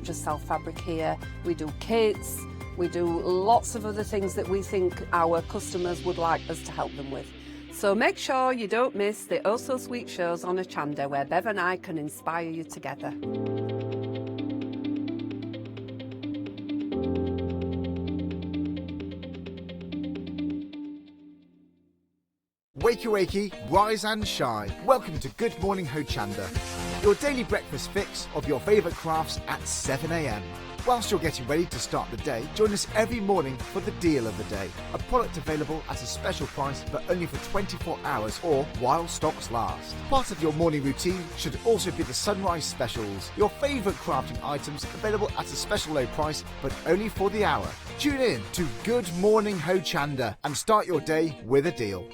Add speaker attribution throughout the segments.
Speaker 1: just sell fabric here. We do kits, we do lots of other things that we think our customers would like us to help them with. So make sure you don't miss the Oh So Sweet shows on Hochanda, where Bev and I can inspire you together.
Speaker 2: Wakey wakey, rise and shine. Welcome to Good Morning Hochanda, your daily breakfast fix of your favourite crafts at 7 a.m. Whilst you're getting ready to start the day, join us every morning for the deal of the day. A product available at a special price but only for 24 hours or while stocks last. Part of your morning routine should also be the sunrise specials. Your favourite crafting items available at a special low price but only for the hour. Tune in to Good Morning Hochanda and start your day with a deal.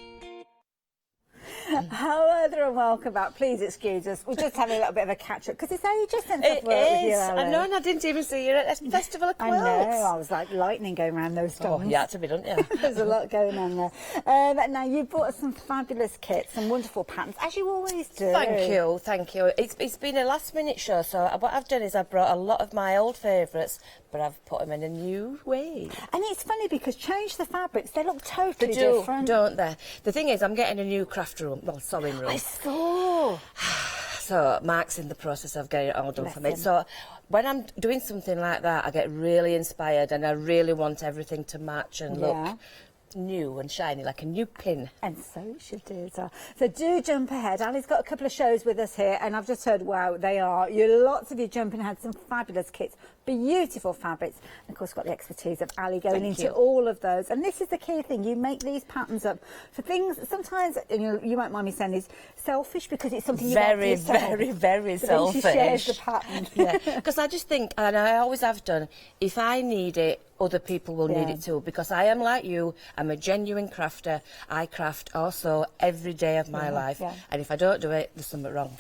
Speaker 3: Hello there and welcome back. Please excuse us. We're just having a little bit of a catch-up because it's ages since I've worked with you, Ellen.
Speaker 4: I know, and I didn't even see you at a festival of quilts.
Speaker 3: I know, I was like lightning going around those stones.
Speaker 4: Oh, you had to be, didn't you?
Speaker 3: There's a lot going on there. Now, you brought us some fabulous kits, some wonderful patterns, as you always do.
Speaker 4: Thank you, thank you. It's been a last-minute show, so what I've done is I've brought a lot of my old favourites, but I've put them in a new way.
Speaker 3: And it's funny because change the fabrics, they look totally
Speaker 4: They do,
Speaker 3: different.
Speaker 4: don't they? The thing is, I'm getting a new craft room, well, sewing room.
Speaker 3: I saw.
Speaker 4: So Mark's in the process of getting it all done
Speaker 3: Bless
Speaker 4: for me.
Speaker 3: him.
Speaker 4: So when I'm doing something like that, I get really inspired and I really want everything to match and look new and shiny, like a new pin.
Speaker 3: And so it should do as well. So do jump ahead. Ali's got a couple of shows with us here, and I've just heard, wow, they are. Lots of you jumping ahead, some fabulous kits, beautiful fabrics. And of course, got the expertise of Ali going into all of those. And this is the key thing. You make these patterns up for things, sometimes, you won't mind me saying this, selfish, because it's something you want for yourself.
Speaker 4: Very
Speaker 3: But
Speaker 4: selfish.
Speaker 3: then she shares the pattern.
Speaker 4: Yeah, because I just think, and I always have done, if I need it, other people will need it too, because I am like you. I'm a genuine crafter. I craft also every day of my life, and if I don't do it, there's something wrong.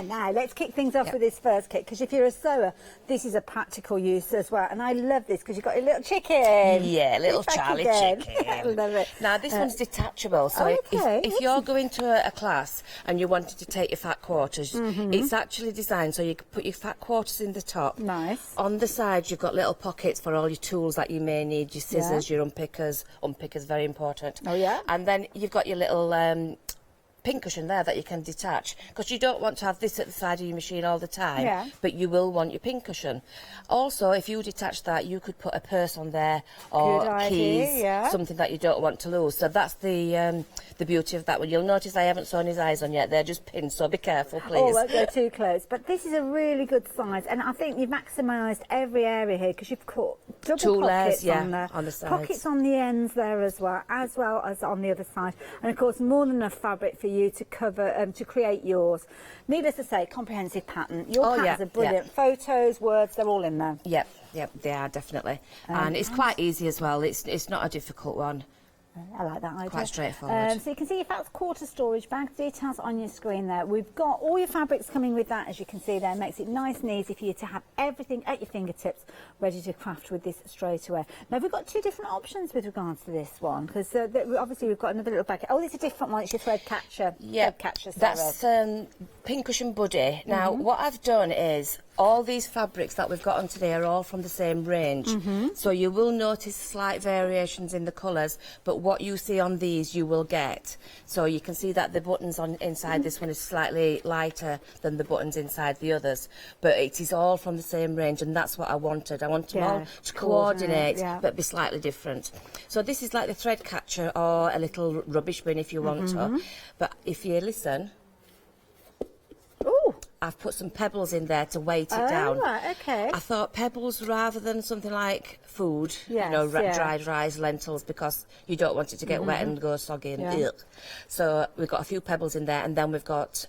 Speaker 3: Now let's kick things off with this first kit, because if you're a sewer, this is a practical use as well. And I love this because you've got your little chicken.
Speaker 4: Yeah, little Charlie chicken.
Speaker 3: I love it.
Speaker 4: Now this one's detachable, so if you're going to a class and you wanted to take your fat quarters, it's actually designed so you can put your fat quarters in the top.
Speaker 3: Nice.
Speaker 4: On the sides you've got little pockets for all your tools that you may need, your scissors, your unpickers. Unpickers, very important.
Speaker 3: Oh yeah.
Speaker 4: And then you've got your little pin cushion there that you can detach, because you don't want to have this at the side of your machine all the time, but you will want your pin cushion. Also, if you detach that, you could put a purse on there, or keys, something that you don't want to lose. So that's the beauty of that one. You'll notice I haven't sewn his eyes on yet, they're just pins, so be careful, please.
Speaker 3: Oh, won't go too close. But this is a really good size, and I think you've maximised every area here, because you've cut double pockets on there,
Speaker 4: on the sides.
Speaker 3: Pockets on the ends there as well as on the other side, and of course more than enough fabric for you to cover to create yours. Needless to say, comprehensive pattern. Your patterns are brilliant. Photos, words, they're all in there.
Speaker 4: Yep, they are definitely, and it's quite easy as well. It's not a difficult one.
Speaker 3: I like that idea.
Speaker 4: Quite straightforward.
Speaker 3: So you can see your fat quarter storage bag, details on your screen there. We've got all your fabrics coming with that, as you can see there. Makes it nice and easy for you to have everything at your fingertips, ready to craft with this straight away. Now we've got two different options with regards to this one, because obviously we've got another little bag. Oh, it's a different one. It's your thread catcher.
Speaker 4: Yeah, that's pin cushion buddy. Now what I've done is all these fabrics that we've got on today are all from the same range. So you will notice slight variations in the colours, but what you see on these you will get. So you can see that the buttons on inside this one is slightly lighter than the buttons inside the others, but it is all from the same range, and that's what I wanted. I want them all to coordinate, but be slightly different. So this is like the thread catcher or a little rubbish bin if you want to, but if you listen, I've put some pebbles in there to weight it down.
Speaker 3: Right, okay.
Speaker 4: I thought pebbles rather than something like food, dried rice, lentils, because you don't want it to get wet and go soggy and ill. So we've got a few pebbles in there, and then we've got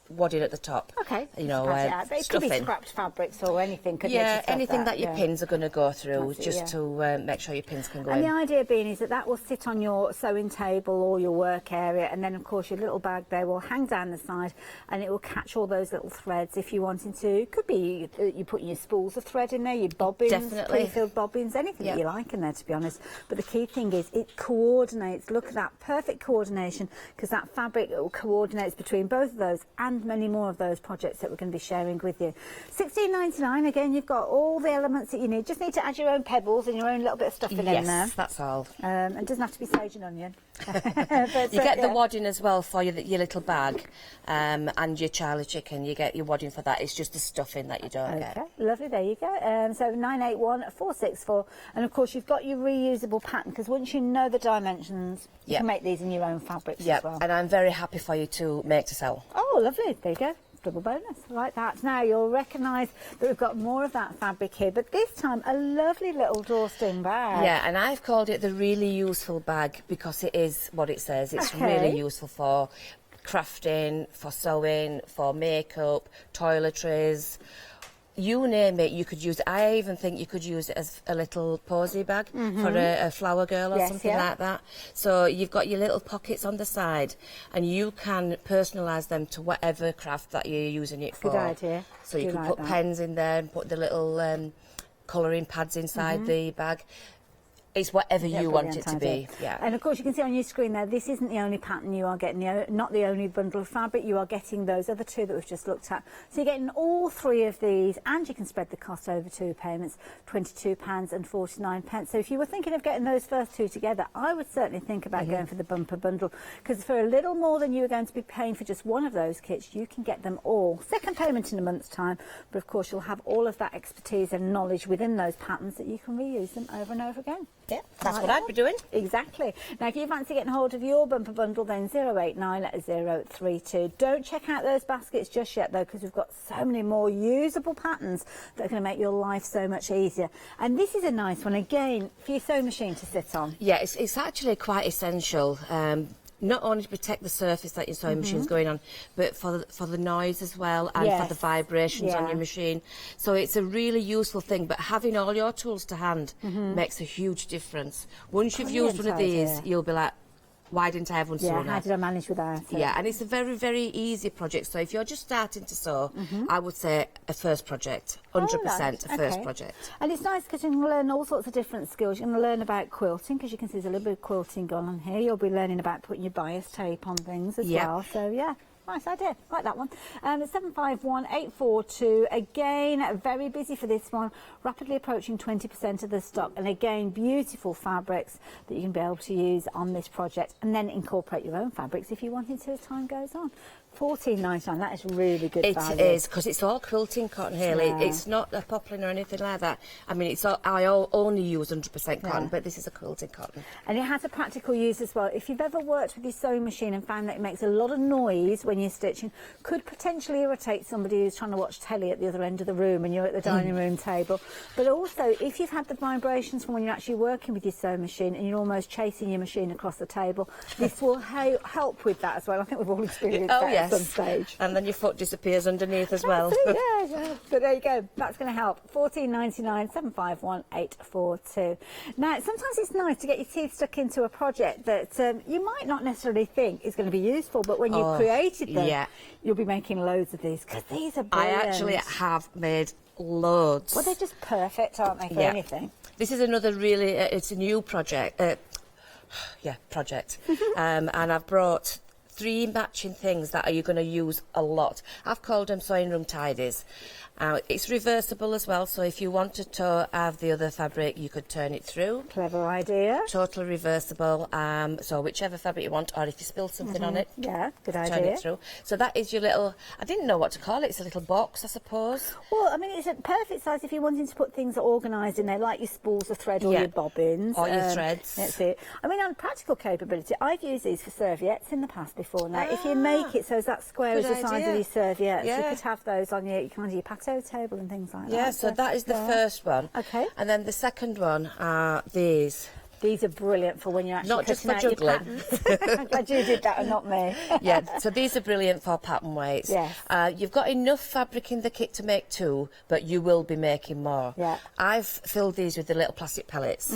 Speaker 4: wadding at the top.
Speaker 3: Okay.
Speaker 4: You know,
Speaker 3: it could be scrapped fabrics or anything.
Speaker 4: Anything that your pins are going to go through, to make sure your pins can go in.
Speaker 3: And the idea being is that will sit on your sewing table or your work area, and then of course your little bag there will hang down the side, and it will catch all those little threads if you wanted to. It could be you putting your spools of thread in there, your bobbins, pre-filled bobbins, anything that you like in there, to be honest. But the key thing is it coordinates. Look at that perfect coordination, because that fabric coordinates between both of those and and many more of those projects that we're going to be sharing with you. $16.99. Again, you've got all the elements that you need. Just need to add your own pebbles and your own little bit of stuffing in there.
Speaker 4: Yes, that's all.
Speaker 3: And it doesn't have to be sage and onion.
Speaker 4: But, you get the wadding as well for your little bag, and your Charlie chicken. You get your wadding for that. It's just the stuffing that you don't get.
Speaker 3: Okay, lovely. There you go. So 981464, and of course you've got your reusable pattern, because once you know the dimensions, you can make these in your own fabrics as well.
Speaker 4: And I'm very happy for you to make to sell.
Speaker 3: Oh, lovely. There you go. Double bonus. I like that. Now you'll recognise that we've got more of that fabric here, but this time a lovely little drawstring bag.
Speaker 4: Yeah, and I've called it the really useful bag because it is what it says. It's really useful for crafting, for sewing, for makeup, toiletries. You name it, you could use it. I even think you could use it as a little posy bag for a flower girl or something like that. So you've got your little pockets on the side, and you can personalise them to whatever craft that you're using it for.
Speaker 3: Good idea.
Speaker 4: So you can put pens in there and put the little colouring pads inside the bag. It's whatever you want it to be. Yeah.
Speaker 3: And of course you can see on your screen there, this isn't the only pattern you are getting, not the only bundle of fabric, you are getting those other two that we've just looked at. So you're getting all three of these, and you can spread the cost over 2 payments, £22.49. So if you were thinking of getting those first two together, I would certainly think about going for the bumper bundle, because for a little more than you were going to be paying for just one of those kits, you can get them all. Second payment in a month's time, but of course you'll have all of that expertise and knowledge within those patterns that you can reuse them over and over again.
Speaker 4: Yeah, that's what I'd be doing.
Speaker 3: Exactly. Now, if you fancy getting hold of your bumper bundle, then 089032. Don't check out those baskets just yet, though, because we've got so many more usable patterns that are going to make your life so much easier. And this is a nice one, again, for your sewing machine to sit on.
Speaker 4: Yeah, it's actually quite essential. Not only to protect the surface that your sewing machine's going on, but for the noise as well, and for the vibrations on your machine. So it's a really useful thing, but having all your tools to hand makes a huge difference. Once you've used one of these, you'll be like, why didn't I have one sooner?
Speaker 3: Yeah, how did I manage without it?
Speaker 4: Yeah, and it's a very, very easy project. So if you're just starting to sew, I would say a first project, 100% a first project.
Speaker 3: And it's nice because you can learn all sorts of different skills. You're going to learn about quilting, because you can see there's a little bit of quilting going on here. You'll be learning about putting your bias tape on things as well. So, yeah. Nice idea, like that one. 751842, again, very busy for this one, rapidly approaching 20% of the stock, and again, beautiful fabrics that you can be able to use on this project, and then incorporate your own fabrics if you wanted to as time goes on. $14.99, that is really good value.
Speaker 4: It is, because it's all quilting cotton here. It's not a poplin or anything like that. I mean, I only use 100% cotton, but this is a quilting cotton.
Speaker 3: And it has a practical use as well. If you've ever worked with your sewing machine and found that it makes a lot of noise when you're stitching, could potentially irritate somebody who's trying to watch telly at the other end of the room and you're at the dining room table. But also, if you've had the vibrations from when you're actually working with your sewing machine and you're almost chasing your machine across the table, this will help with that as well. I think we've all experienced that at some stage.
Speaker 4: And then your foot disappears underneath as well.
Speaker 3: Yeah. But there you go. That's going to help. $14.99, 751842. Now, sometimes it's nice to get your teeth stuck into a project that you might not necessarily think is going to be useful, but when you've created them, you'll be making loads of these, because these are brilliant.
Speaker 4: I actually have made loads.
Speaker 3: Well, they're just perfect, aren't they, for anything?
Speaker 4: This is another really, it's a new project. And I've brought 3 matching things that you're going to use a lot. I've called them sewing room tidies. It's reversible as well, so if you wanted to have the other fabric, you could turn it through.
Speaker 3: Clever idea.
Speaker 4: Totally reversible, so whichever fabric you want, or if you spill something on it,
Speaker 3: yeah, good idea.
Speaker 4: Turn it through. So that is your little, I didn't know what to call it, it's a little box, I suppose.
Speaker 3: Well, I mean, it's a perfect size if you're wanting to put things organised in there, like your spools of thread or your bobbins.
Speaker 4: Or your threads.
Speaker 3: That's it. I mean, on practical capability, I've used these for serviettes in the past before. Now, if you make it so that square is the size of your serviettes, you could have those on your, you can have your patio table and things like that.
Speaker 4: Yeah, so that is the first one.
Speaker 3: Okay.
Speaker 4: And then the second one are these.
Speaker 3: These are brilliant for when you're actually
Speaker 4: not just for
Speaker 3: cutting out
Speaker 4: juggling.
Speaker 3: your patterns. I'm glad you did that and not me.
Speaker 4: Yeah, so these are brilliant for pattern weights.
Speaker 3: Yes.
Speaker 4: You've got enough fabric in the kit to make 2, but you will be making more.
Speaker 3: Yeah.
Speaker 4: I've filled these with the little plastic pellets.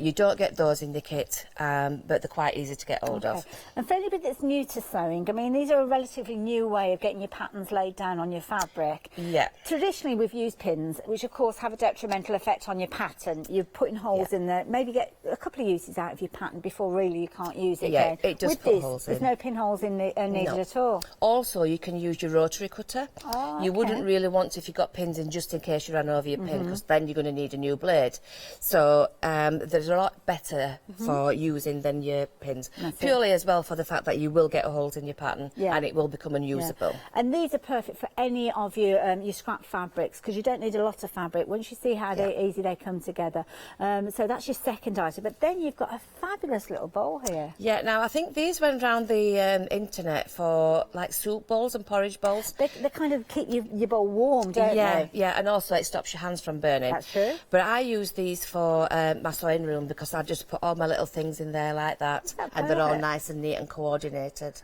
Speaker 4: You don't get those in the kit, but they're quite easy to get hold of.
Speaker 3: And for anybody that's new to sewing, I mean, these are a relatively new way of getting your patterns laid down on your fabric.
Speaker 4: Yeah.
Speaker 3: Traditionally, we've used pins, which of course have a detrimental effect on your pattern. You're putting holes in there, maybe get a couple of uses out of your pattern before really you can't use it
Speaker 4: Yeah,
Speaker 3: again.
Speaker 4: it does
Speaker 3: With
Speaker 4: put
Speaker 3: this,
Speaker 4: holes
Speaker 3: there's
Speaker 4: in.
Speaker 3: no pinholes in the, needed
Speaker 4: No.
Speaker 3: at all.
Speaker 4: Also, you can use your rotary cutter.
Speaker 3: Oh,
Speaker 4: You
Speaker 3: okay.
Speaker 4: wouldn't really want to if you've got pins in, just in case you ran over your pin, because then you're going to need a new blade. So there's a lot better for using than your pins. Purely as well for the fact that you will get holes in your pattern and it will become unusable.
Speaker 3: Yeah. And these are perfect for any of your scrap fabrics, because you don't need a lot of fabric once you see how easy they come together. So that's your second item. But then you've got a fabulous little bowl here.
Speaker 4: Yeah, now I think these went round the internet for like soup bowls and porridge bowls.
Speaker 3: They kind of keep your bowl warm, don't they?
Speaker 4: Yeah, and also it stops your hands from burning.
Speaker 3: That's true.
Speaker 4: But I use these for my sewing room because I just put all my little things in there like that, and they're all
Speaker 3: perfect?
Speaker 4: nice and neat and coordinated.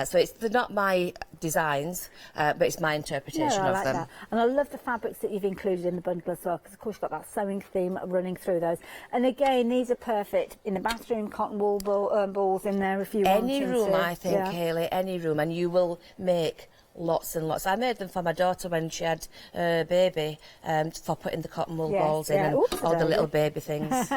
Speaker 4: So they're not my designs, but it's my interpretation
Speaker 3: I
Speaker 4: of
Speaker 3: like
Speaker 4: them.
Speaker 3: that. And I love the fabrics that you've included in the bundle as well, because of course you've got that sewing theme running through those. And again, these are perfect in the bathroom, cotton wool balls in there if you want
Speaker 4: Any
Speaker 3: them
Speaker 4: room,
Speaker 3: to.
Speaker 4: I think, Hayley, any room, and you will make lots and lots. I made them for my daughter when she had a baby, for putting the cotton wool balls in and
Speaker 3: Oops,
Speaker 4: all the little baby things.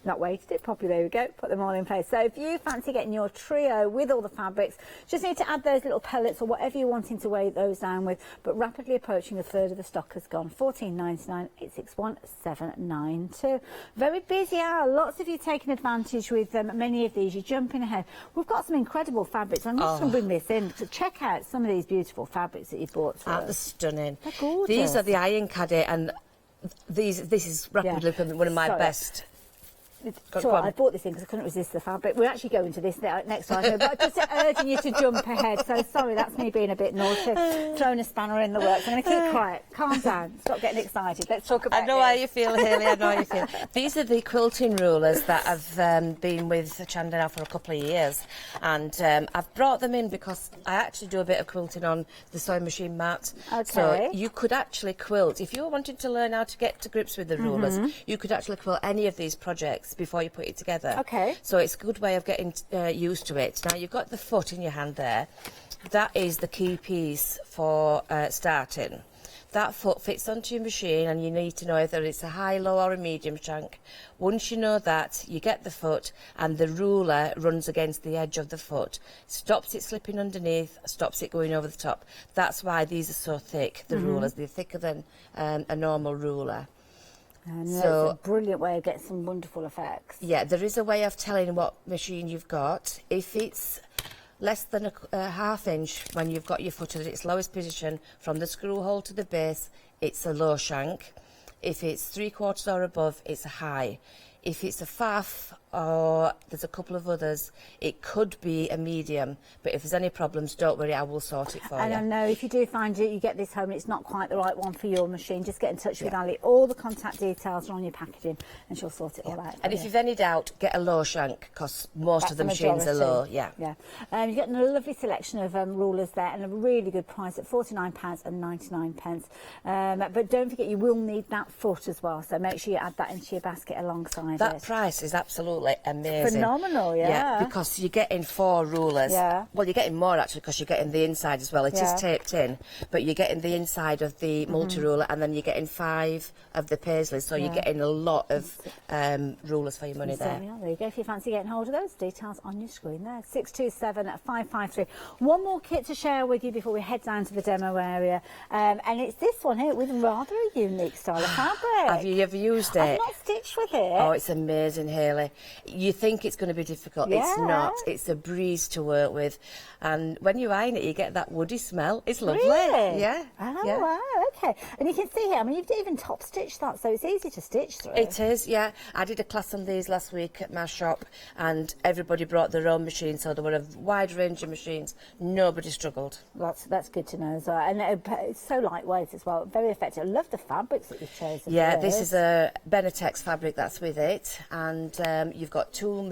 Speaker 3: Not weighted it properly, there we go, put them all in place. So if you fancy getting your trio with all the fabrics, just need to add those little pellets or whatever you're wanting to weigh those down with, but rapidly approaching a third of the stock has gone. 14.99, 861 792. Very busy hour, lots of you taking advantage with many of these. You're jumping ahead. We've got some incredible fabrics. I'm just going to bring this in to check out some of these beautiful fabrics that you bought for
Speaker 4: Aren't they
Speaker 3: us.
Speaker 4: stunning?
Speaker 3: They're gorgeous.
Speaker 4: These are the iron caddy, and this is rapidly becoming one of my
Speaker 3: Sorry.
Speaker 4: best.
Speaker 3: So I bought this in because I couldn't resist the fabric. We're actually going to this next item, but I'm just urging you to jump ahead. So sorry, that's me being a bit naughty, throwing a spanner in the works. I'm going to keep quiet. Calm down. Stop getting excited. Let's talk about
Speaker 4: I know
Speaker 3: this.
Speaker 4: how you feel, Hayley. I know how you feel. These are the quilting rulers that I've been with Hochanda now for a couple of years, and I've brought them in because I actually do a bit of quilting on the sewing machine mat.
Speaker 3: Okay.
Speaker 4: So you could actually quilt if you were wanting to learn how to get to grips with the rulers. You could actually quilt any of these projects before you put it together.
Speaker 3: Okay.
Speaker 4: So it's a good way of getting used to it. Now you've got the foot in your hand there. That is the key piece for starting. That foot fits onto your machine, and you need to know whether it's a high, low or a medium shank. Once you know that, you get the foot and the ruler runs against the edge of the foot. Stops it slipping underneath, stops it going over the top. That's why these are so thick, the rulers. They're thicker than a normal ruler.
Speaker 3: And
Speaker 4: So-
Speaker 3: it's a brilliant way of getting some wonderful effects.
Speaker 4: Yeah, there is a way of telling what machine you've got. If it's less than a half inch when you've got your foot at its lowest position from the screw hole to the base, it's a low shank. If it's 3/4 or above, it's a high. If it's a faff or there's a couple of others, it could be a medium. But if there's any problems, don't worry, I will sort it for
Speaker 3: And
Speaker 4: you.
Speaker 3: I know if you do find you get this home and it's not quite the right one for your machine, just get in touch with Ali. All the contact details are on your packaging and she'll sort it all out.
Speaker 4: And if you've any doubt, get a low shank, because most
Speaker 3: That's
Speaker 4: of the
Speaker 3: the
Speaker 4: machines are low.
Speaker 3: majority.
Speaker 4: Yeah.
Speaker 3: You've got a lovely selection of rulers there and a really good price at £49.99. But don't forget, you will need that foot as well, so make sure you add that into your basket alongside
Speaker 4: That
Speaker 3: it.
Speaker 4: price is absolutely amazing.
Speaker 3: Phenomenal, yeah.
Speaker 4: because you're getting 4 rulers.
Speaker 3: Yeah.
Speaker 4: Well, you're getting more actually because you're getting the inside as well. It is taped in, but you're getting the inside of the multi-ruler, and then you're getting 5 of the Paisley, so you're getting a lot of rulers for your money there.
Speaker 3: Certainly are. There you go. If you fancy getting hold of those, details on your screen there. 627 553. One more kit to share with you before we head down to the demo area, and it's this one here with rather a unique style of fabric.
Speaker 4: Have you ever used it?
Speaker 3: I've not stitched with it.
Speaker 4: Oh, it's amazing, Hayley. You think it's going to be difficult. It's
Speaker 3: Yeah.
Speaker 4: not. It's a breeze to work with. And when you iron it, you get that woody smell. It's lovely.
Speaker 3: Really?
Speaker 4: Yeah.
Speaker 3: Oh,
Speaker 4: yeah.
Speaker 3: wow, okay. And you can see here, I mean, you've even top stitched that, so it's easy to stitch through.
Speaker 4: It is, yeah. I did a class on these last week at my shop, and everybody brought their own machine, so there were a wide range of machines. Nobody struggled.
Speaker 3: That's good to know as well. And it's so lightweight as well, very effective. I love the fabrics that you've chosen.
Speaker 4: Yeah,
Speaker 3: for
Speaker 4: this is a Benetex fabric that's with it, and you've got 2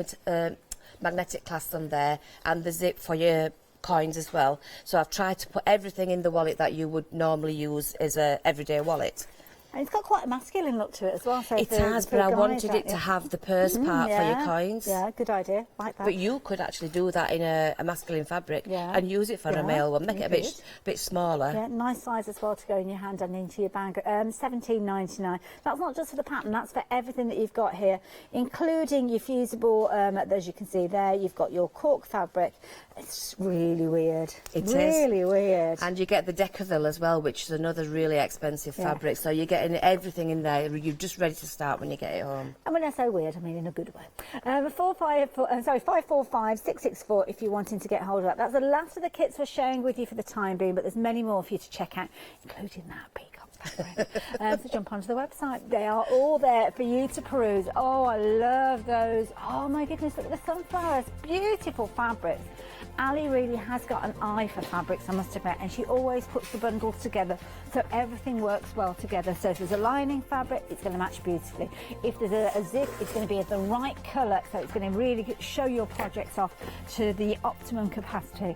Speaker 4: magnetic clasps on there, and the zip for your coins as well. So I've tried to put everything in the wallet that you would normally use as a everyday wallet.
Speaker 3: And it's got quite a masculine look to it as well. So
Speaker 4: It has, but I wanted it to have the purse part for your coins.
Speaker 3: Yeah, good idea. Like that.
Speaker 4: But you could actually do that in a masculine fabric and use it for a male one. Make it a bit smaller.
Speaker 3: Yeah, nice size as well to go in your hand and into your bag. $17.99. That's not just for the pattern, that's for everything that you've got here, including your fusible, as you can see there, you've got your cork fabric. It's really weird.
Speaker 4: It is.
Speaker 3: Really weird.
Speaker 4: And you get the Decaville as well, which is another really expensive fabric. So you're getting everything in there. You're just ready to start when you get it home.
Speaker 3: And when I say weird, I mean in a good way. 545-664 if you're wanting to get hold of that. That's the last of the kits we're sharing with you for the time being, but there's many more for you to check out, including that peacock fabric. So jump onto the website. They are all there for you to peruse. Oh, I love those. Oh my goodness, look at the sunflowers. Beautiful fabrics. Ali really has got an eye for fabrics, I must admit, and she always puts the bundles together so everything works well together. So if there's a lining fabric, it's going to match beautifully. If there's a zip, it's going to be the right colour, so it's going to really show your projects off to the optimum capacity.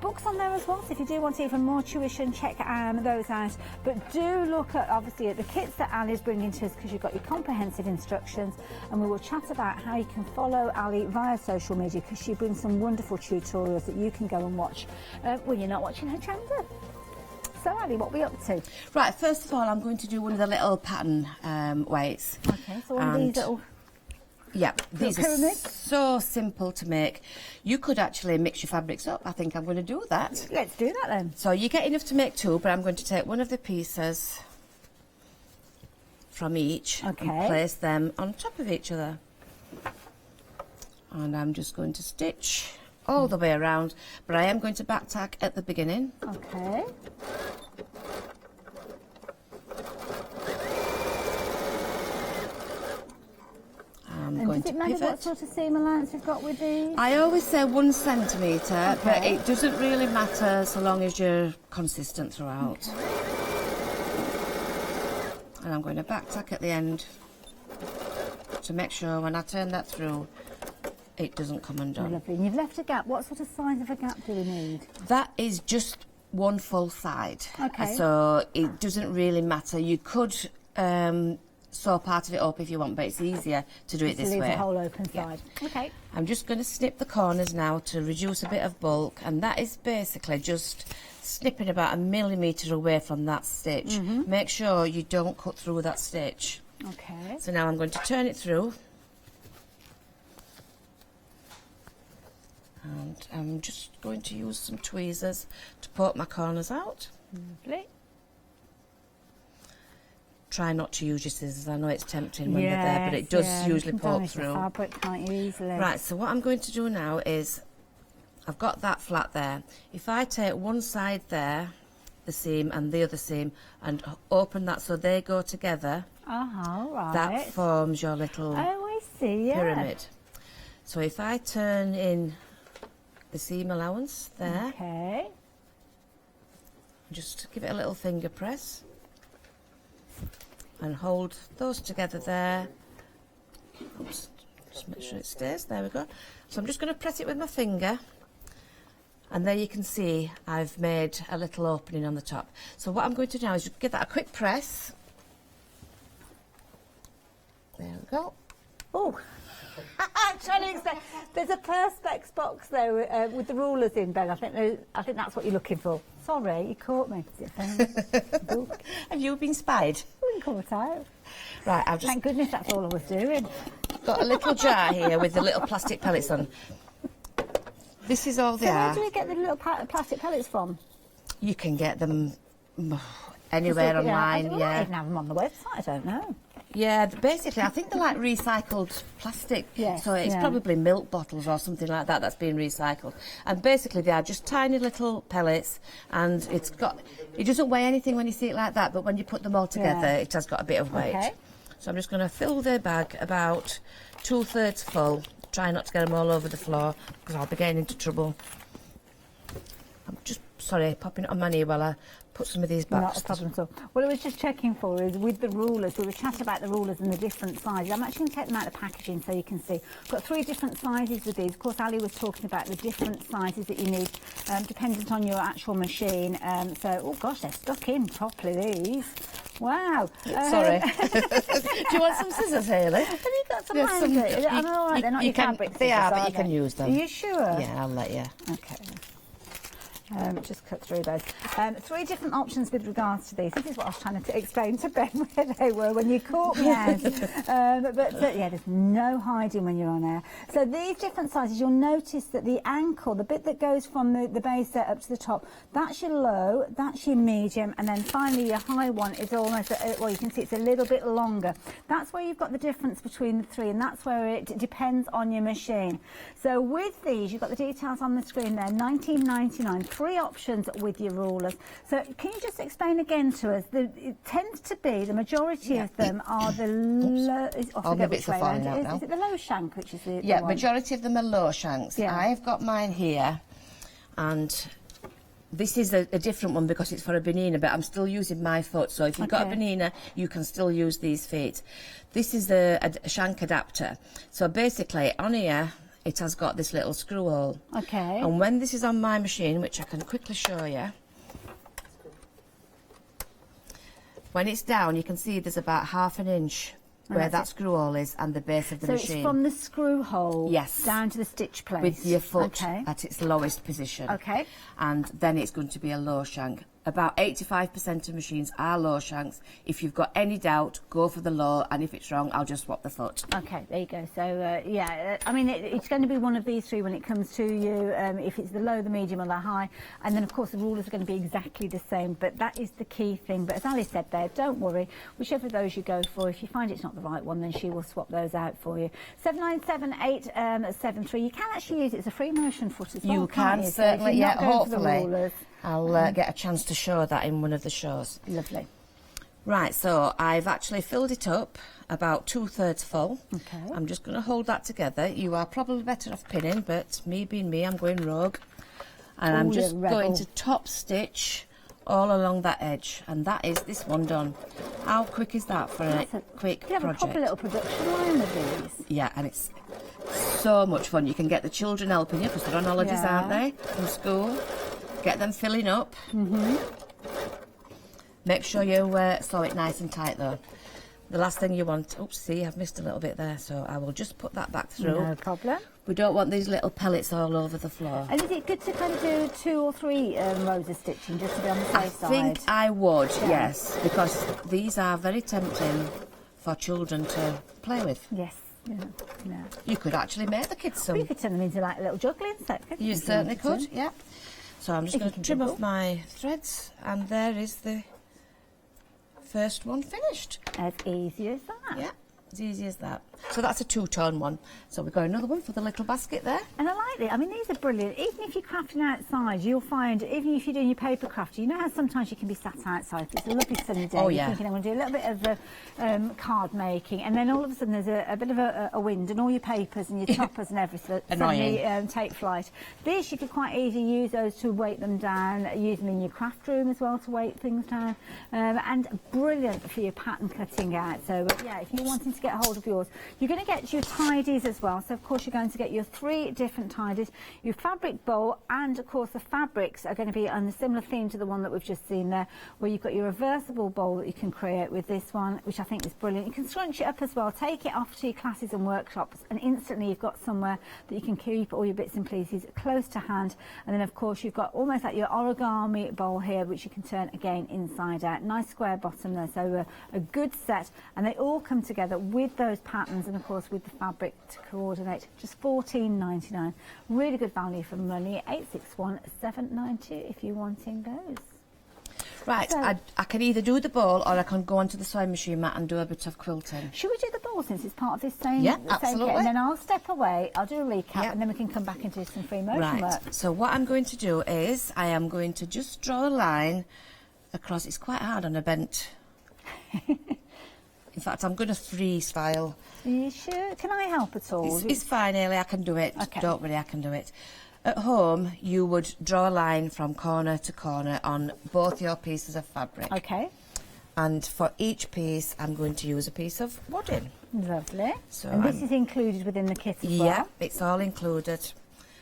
Speaker 3: Books on there as well, so if you do want even more tuition, check those out. But do look at, obviously, at the kits that Ali's bringing to us, because you've got your comprehensive instructions, and we will chat about how you can follow Ali via social media, because she brings some wonderful tutorials that you can go and watch when you're not watching Hochanda. So, Ali, what are we up to?
Speaker 4: Right, first of all, I'm going to do one of the little pattern weights.
Speaker 3: Okay, so one of these little...
Speaker 4: Yeah, these are
Speaker 3: pyramid?
Speaker 4: so simple to make. You could actually mix your fabrics up. I think I'm going to do that.
Speaker 3: Let's do that then.
Speaker 4: So you get enough to make two, but I'm going to take one of the pieces from each and place them on top of each other. And I'm just going to stitch all the way around, but I am going to back tack at the beginning.
Speaker 3: Okay.
Speaker 4: I'm going
Speaker 3: does it
Speaker 4: to
Speaker 3: matter
Speaker 4: pivot.
Speaker 3: what sort of seam allowance you've got with these?
Speaker 4: I always say 1 centimetre, but it doesn't really matter so long as you're consistent throughout. And I'm going to back tack at the end to make sure when I turn that through, it doesn't come undone.
Speaker 3: Lovely. And you've left a gap. What sort of size of a gap do we need?
Speaker 4: That is just 1 full side.
Speaker 3: Okay.
Speaker 4: So it doesn't really matter. You could sew part of it up if you want, but it's easier to do it this way.
Speaker 3: Leave the whole open side. Okay.
Speaker 4: I'm just going to snip the corners now to reduce a bit of bulk, and that is basically just snipping about 1 millimetre away from that stitch. Make sure you don't cut through that stitch.
Speaker 3: Okay.
Speaker 4: So now I'm going to turn it through. And I'm just going to use some tweezers to poke my corners out.
Speaker 3: Lovely.
Speaker 4: Try not to use your scissors. I know it's tempting when they're there, but it does usually poke through.
Speaker 3: Fabric, can't you, easily?
Speaker 4: Right, so what I'm going to do now is, I've got that flat there. If I take one side there, the seam, and the other seam, and open that so they go together,
Speaker 3: right.
Speaker 4: that forms your little pyramid. So if I turn in the seam allowance there,
Speaker 3: Okay.
Speaker 4: just give it a little finger press and hold those together there. Oops, just make sure it stays. There we go. So I'm just going to press it with my finger, and there you can see I've made a little opening on the top. So what I'm going to do now is just give that a quick press. There we go.
Speaker 3: Oh, I'm trying to explain. There's a perspex box there with the rulers in, Ben. I think that's what you're looking for. Sorry, you caught me.
Speaker 4: Have you been spied?
Speaker 3: I wasn't caught out.
Speaker 4: Right, I've just
Speaker 3: Thank goodness that's all I was doing.
Speaker 4: got a little jar here with the little plastic pellets on. This is all they
Speaker 3: So where
Speaker 4: are.
Speaker 3: do we get the little plastic pellets from?
Speaker 4: You can get them anywhere online,
Speaker 3: I might even have them on the website, I don't know.
Speaker 4: Yeah, basically, I think they're like recycled plastic.
Speaker 3: Yes,
Speaker 4: so it's probably milk bottles or something like that that's being recycled. And basically, they are just tiny little pellets, and it doesn't weigh anything when you see it like that, but when you put them all together, it has got a bit of weight.
Speaker 3: Okay.
Speaker 4: So I'm just going to fill the bag about 2/3 full. Try not to get them all over the floor, because I'll be getting into trouble. I'm just, sorry, popping it on my knee while I put some of these back.
Speaker 3: Not a problem at all. What I was just checking for is with the rulers, we were chatting about the rulers and the different sizes. I'm actually going to take them out of the packaging so you can see. I've got 3 different sizes with these. Of course, Ali was talking about the different sizes that you need, dependent on your actual machine. Oh gosh, they're stuck in properly, these. Wow.
Speaker 4: Sorry. Do you want some scissors, Hayley?
Speaker 3: Have you got some handy? I'm all right, they're not your fabric
Speaker 4: They
Speaker 3: scissors,
Speaker 4: are, but you can use them.
Speaker 3: Are you sure?
Speaker 4: Yeah, I'll let you.
Speaker 3: Okay. Just cut through those. 3 different options with regards to these. This is what I was trying to explain to Ben where they were when you caught me out. Yeah, there's no hiding when you're on air. So these different sizes, you'll notice that the ankle, the bit that goes from the base there up to the top, that's your low, that's your medium, and then finally your high one is almost, well, you can see it's a little bit longer. That's where you've got the difference between the 3, and that's where it depends on your machine. So with these, you've got the details on the screen there, $19.99. 3 options with your rulers. So can you just explain again to us? It tends to be the majority of them are the low.
Speaker 4: All the bits are falling out now.
Speaker 3: Is it the low shank, which is the
Speaker 4: Yeah,
Speaker 3: one?
Speaker 4: majority of them are low shanks.
Speaker 3: Yeah.
Speaker 4: I've got mine here, and this is a different one because it's for a banana, but I'm still using my foot. So if you've got a banana, you can still use these feet. This is a shank adapter. So basically, on here, it has got this little screw hole.
Speaker 3: Okay.
Speaker 4: And when this is on my machine, which I can quickly show you, when it's down, you can see there's about ½ an inch where that screw hole is and the base of the machine.
Speaker 3: So it's from the screw hole down to the stitch place?
Speaker 4: With your foot at its lowest position.
Speaker 3: Okay.
Speaker 4: And then it's going to be a low shank. About 85% of machines are low shanks. If you've got any doubt, go for the low, and if it's wrong, I'll just swap the foot.
Speaker 3: Okay, there you go. So, yeah, I mean, it's going to be one of these 3 when it comes to you, if it's the low, the medium, or the high. And then, of course, the rulers are going to be exactly the same, but that is the key thing. But as Ali said there, don't worry. Whichever of those you go for, if you find it's not the right one, then she will swap those out for you. 797873. You can actually use it as a free motion foot as well,
Speaker 4: You can, certainly,
Speaker 3: so
Speaker 4: hopefully. I'll get a chance to show that in one of the shows.
Speaker 3: Lovely.
Speaker 4: Right, so I've actually filled it up about 2/3 full.
Speaker 3: Okay.
Speaker 4: I'm just going to hold that together. You are probably better off pinning, but me being me, I'm going rogue. And I'm just going to top stitch all along that edge. And that is this one done. How quick is that for a quick project?
Speaker 3: You have a proper little production line with these.
Speaker 4: Yeah, and it's so much fun. You can get the children helping you because they're on holidays, aren't they, from school. Get them filling up. Make sure you sew it nice and tight though. The last thing you want, oops, see, I've missed a little bit there, so I will just put that back through.
Speaker 3: No problem.
Speaker 4: We don't want these little pellets all over the floor.
Speaker 3: And is it good to kind of do 2 or 3 rows of stitching just to be on the safe side?
Speaker 4: I think I would, yes, because these are very tempting for children to play with.
Speaker 3: Yes. Yeah.
Speaker 4: You could actually make the kids some.
Speaker 3: Well, you could turn them into like a little juggling set.
Speaker 4: You certainly could, yeah. So I'm just going to trim off my threads, and there is the first one finished.
Speaker 3: As easy as that.
Speaker 4: Yeah, as easy as that. So that's a 2-tone one. So we've got another one for the little basket there.
Speaker 3: And I like it. I mean, these are brilliant. Even if you're crafting outside, you'll find, even if you're doing your paper crafting, you know how sometimes you can be sat outside. It's a lovely sunny day.
Speaker 4: Oh, yeah.
Speaker 3: You're thinking, I want to do a little bit of card making. And then all of a sudden there's a bit of a wind and all your papers and your choppers and everything suddenly take flight. This, you could quite easily use those to weight them down, use them in your craft room as well to weight things down. And brilliant for your pattern cutting out. So, yeah, if you're wanting to get hold of yours, you're going to get your tidies as well. So, of course, you're going to get your 3 different tidies, your fabric bowl, and, of course, the fabrics are going to be on a similar theme to the one that we've just seen there, where you've got your reversible bowl that you can create with this one, which I think is brilliant. You can scrunch it up as well, take it off to your classes and workshops, and instantly you've got somewhere that you can keep all your bits and pieces close to hand. And then, of course, you've got almost like your origami bowl here, which you can turn again inside out. Nice square bottom there, so a good set. And they all come together with those patterns and, of course, with the fabric to coordinate. Just $14.99. Really good value for money. 861792 if you're wanting those.
Speaker 4: Right, so, I can either do the bowl or I can go onto the sewing machine mat and do a bit of quilting.
Speaker 3: Should we do the bowl since it's part of this same,
Speaker 4: absolutely.
Speaker 3: Kit? And then I'll step away, I'll do a recap, and then we can come back and do some free motion work.
Speaker 4: So what I'm going to do is I am going to just draw a line across. It's quite hard on a bent. In fact, I'm going to freeze file.
Speaker 3: Are you sure? Can I help at all?
Speaker 4: It's fine, Hayley, I can do it.
Speaker 3: Okay.
Speaker 4: Don't worry, I can do it. At home, you would draw a line from corner to corner on both your pieces of fabric.
Speaker 3: Okay.
Speaker 4: And for each piece, I'm going to use a piece of wadding.
Speaker 3: Lovely.
Speaker 4: So
Speaker 3: and this is included within the kit as well?
Speaker 4: Yeah, it's all included.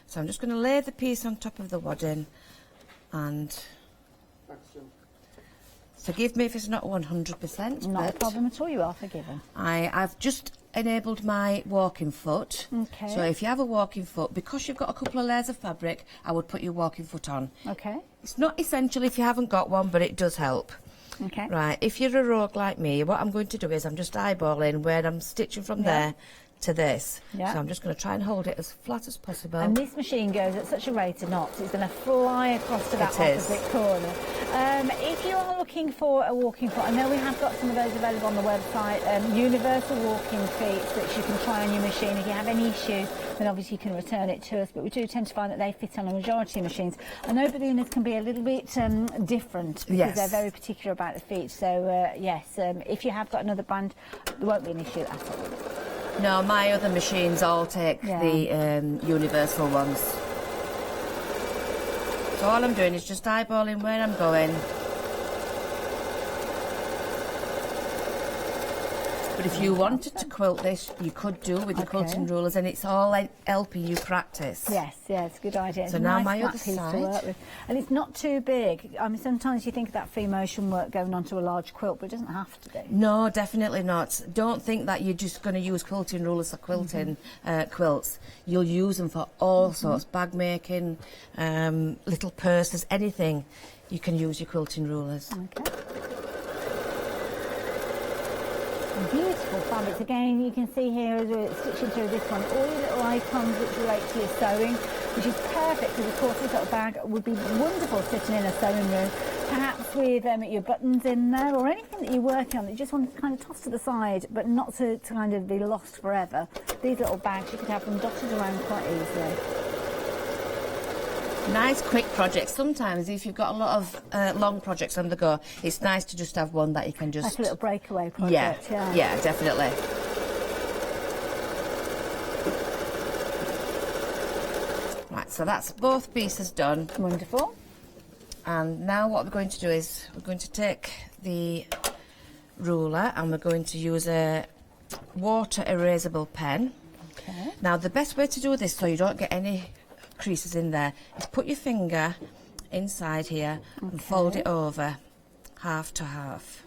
Speaker 4: So I'm just going to lay the piece on top of the wadding, and forgive me if it's not 100%.
Speaker 3: Not a problem at all, you are forgiven.
Speaker 4: I've just enabled my walking foot.
Speaker 3: Okay.
Speaker 4: So if you have a walking foot, because you've got a couple of layers of fabric, I would put your walking foot on.
Speaker 3: Okay.
Speaker 4: It's not essential if you haven't got one, but it does help.
Speaker 3: Okay.
Speaker 4: Right, if you're a rogue like me, what I'm going to do is I'm just eyeballing where I'm stitching from there to this.
Speaker 3: Yeah.
Speaker 4: So I'm just going to try and hold it as flat as possible.
Speaker 3: And this machine goes at such a rate of knots, it's going to fly across to that opposite corner. If you are looking for a walking foot, I know we have got some of those available on the website, universal walking feet that you can try on your machine. If you have any issues, then obviously you can return it to us, but we do tend to find that they fit on a majority of machines. I know ballooners can be a little bit different because they're very particular about the feet, so yes, if you have got another brand, there won't be an issue at all.
Speaker 4: No, my other machines all take the universal ones. So all I'm doing is just eyeballing where I'm going. But if you wanted to quilt this, you could do with your quilting rulers, and it's all helping you practice.
Speaker 3: Yes, it's a good idea.
Speaker 4: So
Speaker 3: it's
Speaker 4: now
Speaker 3: a nice
Speaker 4: my
Speaker 3: flat
Speaker 4: other
Speaker 3: piece
Speaker 4: side.
Speaker 3: to work with. And it's not too big. I mean, sometimes you think of that free motion work going onto a large quilt, but it doesn't have to be.
Speaker 4: No, definitely not. Don't think that you're just going to use quilting rulers for quilting quilts. You'll use them for all sorts, bag making, little purses, anything. You can use your quilting rulers.
Speaker 3: Okay. Beautiful fabrics. Again, you can see here as we're stitching through this one, all your little icons which relate to your sewing, which is perfect because, of course, this little bag would be wonderful sitting in a sewing room, perhaps with your buttons in there or anything that you're working on that you just want to kind of toss to the side, but not to kind of be lost forever. These little bags, you could have them dotted around quite easily.
Speaker 4: Nice quick projects. Sometimes if you've got a lot of long projects on the go, it's nice to just have one that you can just...
Speaker 3: Like a little breakaway project,
Speaker 4: yeah, definitely. Right, so that's both pieces done.
Speaker 3: Wonderful.
Speaker 4: And now what we're going to do is we're going to take the ruler and we're going to use a water erasable pen.
Speaker 3: Okay.
Speaker 4: Now the best way to do this so you don't get any creases in there is put your finger inside here and fold it over half to half.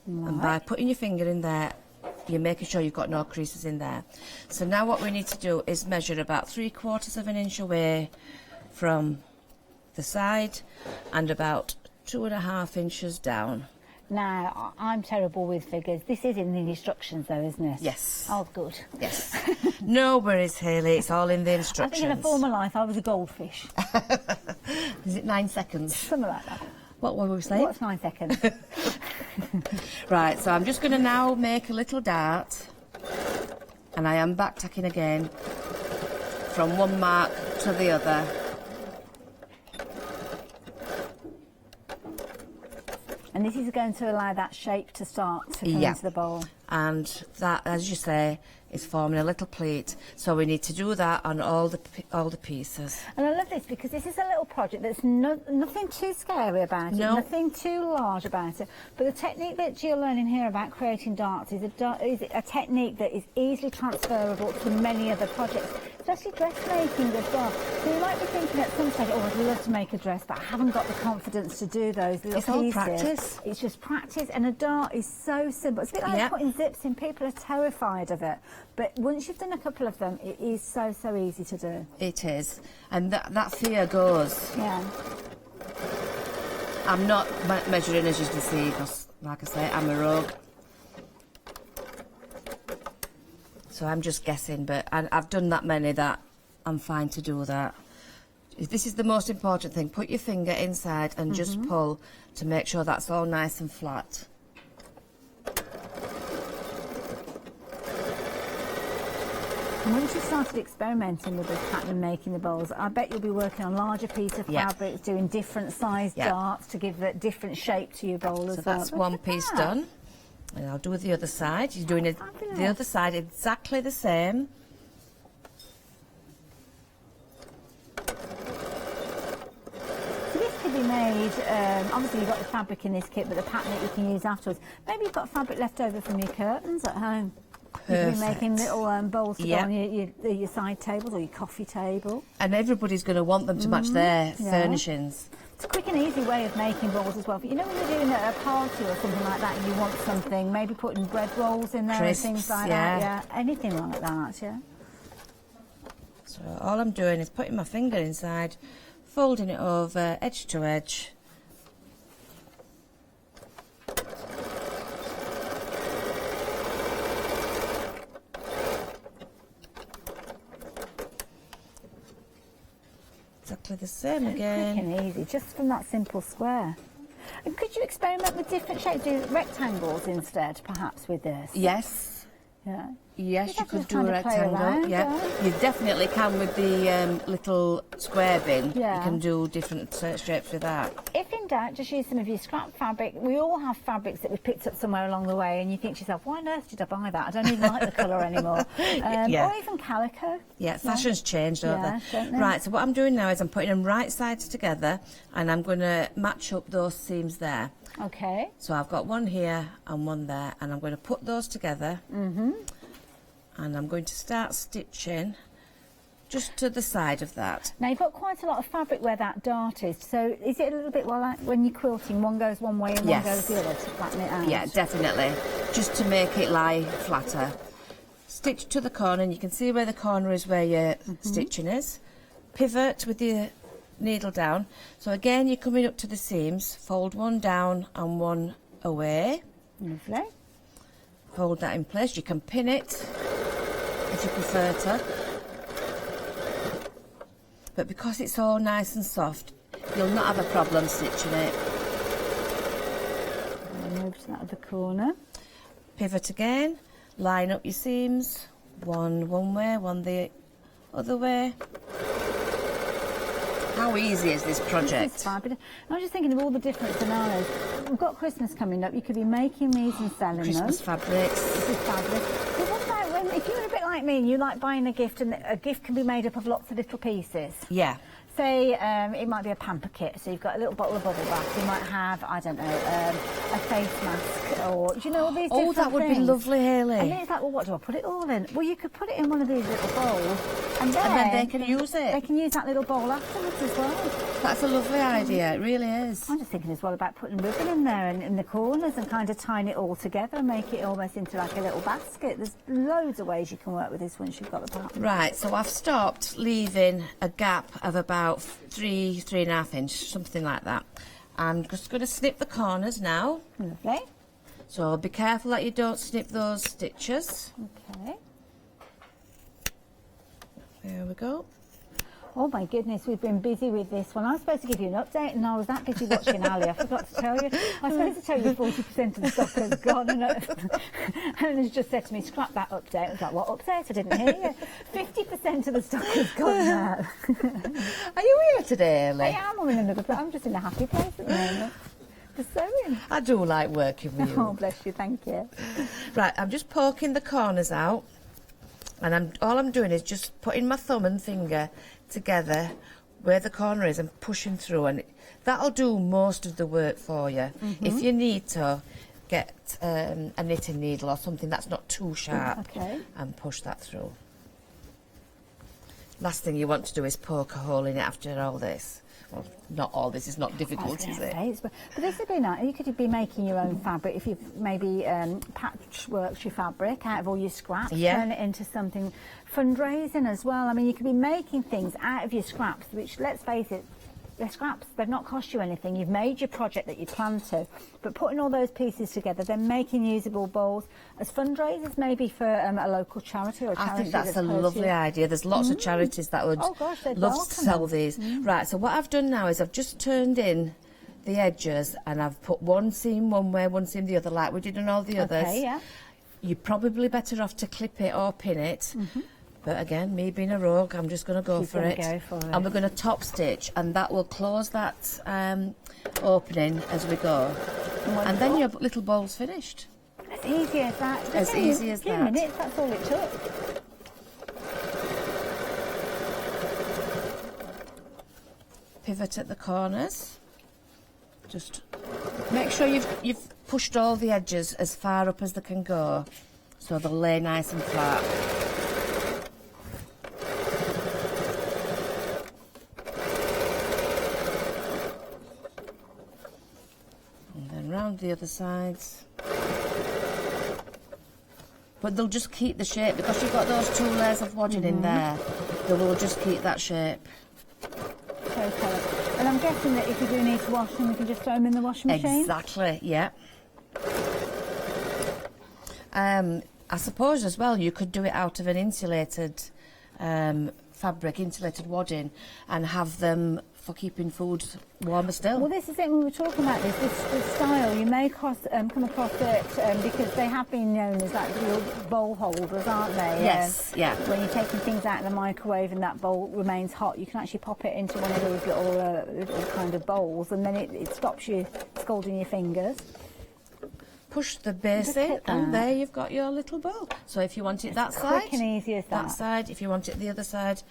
Speaker 3: Right.
Speaker 4: And by putting your finger in there, you're making sure you've got no creases in there. So now what we need to do is measure about 3/4 of an inch away from the side and about 2.5 inches down.
Speaker 3: Now, I'm terrible with figures. This is in the instructions, though, isn't it?
Speaker 4: Yes.
Speaker 3: Oh, good.
Speaker 4: Yes. No worries, Hayley. It's all in the
Speaker 3: I
Speaker 4: instructions.
Speaker 3: think in a former life I was a goldfish.
Speaker 4: Is it 9 seconds?
Speaker 3: Something like that.
Speaker 4: What were we saying?
Speaker 3: What's 9 seconds?
Speaker 4: Right, so I'm just going to now make a little dart, and I am back tacking again from one mark to the other.
Speaker 3: And this is going to allow that shape to start to come into the bowl.
Speaker 4: And that, as you say, is forming a little pleat. So we need to do that on all the pieces.
Speaker 3: And I love this because this is a little project that's nothing too scary about it, nothing too large about it. But the technique that you're learning here about creating darts is a technique that is easily transferable to many other projects, especially dressmaking as well. So you might be thinking at some stage, oh, I'd love to make a dress, but I haven't got the confidence to do those little
Speaker 4: pieces. It's all
Speaker 3: practice. It's just practice, and a dart is so simple. It's a bit like putting zips in. People are terrified of it. But once you've done a couple of them, it is so easy to do.
Speaker 4: It is. And that fear goes.
Speaker 3: Yeah.
Speaker 4: I'm not measuring, as you can see, because, like I say, I'm a rogue. So I'm just guessing, but I've done that many that I'm fine to do that. This is the most important thing. Put your finger inside and just pull to make sure that's all nice and flat.
Speaker 3: And once you've started experimenting with this pattern and making the bowls, I bet you'll be working on larger pieces of fabrics, doing different sized darts to give a different shape to your bowl as well.
Speaker 4: So that's one piece done. And I'll do the other side. You're doing the other side exactly the same.
Speaker 3: made, obviously you've got the fabric in this kit, but the pattern that you can use afterwards. Maybe you've got fabric left over from your curtains at home.
Speaker 4: Perfect.
Speaker 3: You can be making little bowls to go on your side tables or your coffee table.
Speaker 4: And everybody's going to want them to match their furnishings.
Speaker 3: It's a quick and easy way of making balls as well. But you know when you're doing a party or something like that and you want something, maybe putting bread rolls in there
Speaker 4: Crisps,
Speaker 3: and things like that. Yeah, anything like that, yeah.
Speaker 4: So all I'm doing is putting my finger inside, folding it over edge to edge. Exactly the same again.
Speaker 3: Quick and easy, just from that simple square. And could you experiment with different shapes, do rectangles instead, perhaps, with this?
Speaker 4: Yes.
Speaker 3: Yeah.
Speaker 4: Yes, you
Speaker 3: Just
Speaker 4: could
Speaker 3: kind
Speaker 4: do a
Speaker 3: of play
Speaker 4: rectangle.
Speaker 3: around,
Speaker 4: You definitely can with the little square bin.
Speaker 3: Yeah.
Speaker 4: You can do different shapes with that.
Speaker 3: If in doubt, just use some of your scrap fabric. We all have fabrics that we've picked up somewhere along the way, and you think to yourself, why on earth did I buy that? I don't even like the colour anymore.
Speaker 4: Yeah.
Speaker 3: Or even calico.
Speaker 4: Yeah, fashion's changed, don't
Speaker 3: Yeah,
Speaker 4: they?
Speaker 3: don't they?
Speaker 4: Right, so what I'm doing now is I'm putting them right sides together, and I'm going to match up those seams there.
Speaker 3: Okay.
Speaker 4: So I've got one here and one there, and I'm going to put those together. And I'm going to start stitching just to the side of that.
Speaker 3: Now you've got quite a lot of fabric where that dart is, so is it a little bit like when you're quilting, one goes one way and one goes the other to flatten it out?
Speaker 4: Yeah, definitely. Just to make it lie flatter. Stitch to the corner, and you can see where the corner is where your stitching is. Pivot with your needle down. So again, you're coming up to the seams, fold one down and one away.
Speaker 3: Lovely.
Speaker 4: Hold that in place. You can pin it if you prefer to. But because it's all nice and soft, you'll not have a problem stitching it.
Speaker 3: Move to that other corner.
Speaker 4: Pivot again, line up your seams, one way, one the other way. How easy is this project?
Speaker 3: This is fabulous. I'm just thinking of all the different scenarios. We've got Christmas coming up. You could be making these and selling
Speaker 4: Christmas
Speaker 3: them.
Speaker 4: fabrics.
Speaker 3: This is fabulous. But what about if you're a bit like me and you like buying a gift, and a gift can be made up of lots of little pieces?
Speaker 4: Yeah.
Speaker 3: Say it might be a pamper kit, so you've got a little bottle of bubble bath. You might have, I don't know, a face mask, or do you know all these different
Speaker 4: that would be
Speaker 3: things?
Speaker 4: lovely, Hayley.
Speaker 3: And then it's like, well, what do I put it all in? Well, you could put it in one of these little bowls, and then
Speaker 4: they can use it.
Speaker 3: They can use that little bowl afterwards as well.
Speaker 4: That's a lovely idea, it really is.
Speaker 3: I'm just thinking as well about putting ribbon in there and in the corners and kind of tying it all together and make it almost into like a little basket. There's loads of ways you can work with this once you've got the pattern.
Speaker 4: Right, so I've stopped leaving a gap of about 3.5 inches, something like that. I'm just going to snip the corners now.
Speaker 3: Lovely.
Speaker 4: So be careful that you don't snip those stitches.
Speaker 3: Okay.
Speaker 4: There we go.
Speaker 3: Oh my goodness, we've been busy with this one. I was supposed to give you an update and I was that busy watching Ali, I forgot to tell you. I was supposed to tell you 40% of the stock has gone, and Helen's just said to me, scrap that update. I was like, what update? I didn't hear you. 50% of the stock has gone now.
Speaker 4: Are you here today, Ellie?
Speaker 3: I am. I'm in another place. I'm just in a happy place at the moment. Just sewing.
Speaker 4: I do like working with you.
Speaker 3: Oh, bless you, thank you.
Speaker 4: Right, I'm just poking the corners out, and all I'm doing is just putting my thumb and finger together where the corner is and pushing through, and that'll do most of the work for you. If you need to get a knitting needle or something that's not too sharp,
Speaker 3: Okay.
Speaker 4: and push that through. Last thing you want to do is poke a hole in it after all this. Well, not all this is not difficult, is it?
Speaker 3: But this would be nice. You could be making your own fabric if you've maybe patchworked your fabric out of all your scraps, turn it into something fundraising as well. I mean, you could be making things out of your scraps, which, let's face it, they're scraps. They've not cost you anything. You've made your project that you planned to, but putting all those pieces together, then making usable bowls as fundraisers, maybe for a local charity or a charity.
Speaker 4: I think that's a lovely idea. There's lots of charities that would love to sell these. Right, so what I've done now is I've just turned in the edges and I've put one seam one way, one seam the other, like we did on all the others.
Speaker 3: Okay, yeah.
Speaker 4: You're probably better off to clip it or pin it. But again, me being a rogue, I'm just going to go for it. And we're going to top stitch, and that will close that opening as we go. And then your little bowl's finished.
Speaker 3: As easy as that.
Speaker 4: As easy as that.
Speaker 3: A few minutes, that's all it took.
Speaker 4: Pivot at the corners. Just make sure you've pushed all the edges as far up as they can go, so they'll lay nice and flat. And then round the other sides. But they'll just keep the shape, because you've got those 2 layers of wadding in there. They will just keep that shape.
Speaker 3: Okay. And I'm guessing that if you do need to wash them, you can just throw them in the washing machine?
Speaker 4: Exactly, yeah. I suppose as well you could do it out of an insulated fabric, insulated wadding, and have them for keeping food warmer still.
Speaker 3: Well, this is it. When we were talking about this style, you may come across it because they have been known as like little bowl holders, aren't they?
Speaker 4: Yes, yeah.
Speaker 3: When you're taking things out of the microwave and that bowl remains hot, you can actually pop it into one of those little kind of bowls, and then it stops you scalding your fingers.
Speaker 4: Push the base in, and there you've got your little bowl. So if you want it that side,
Speaker 3: quick and easy as that.
Speaker 4: side. If you want it the other side,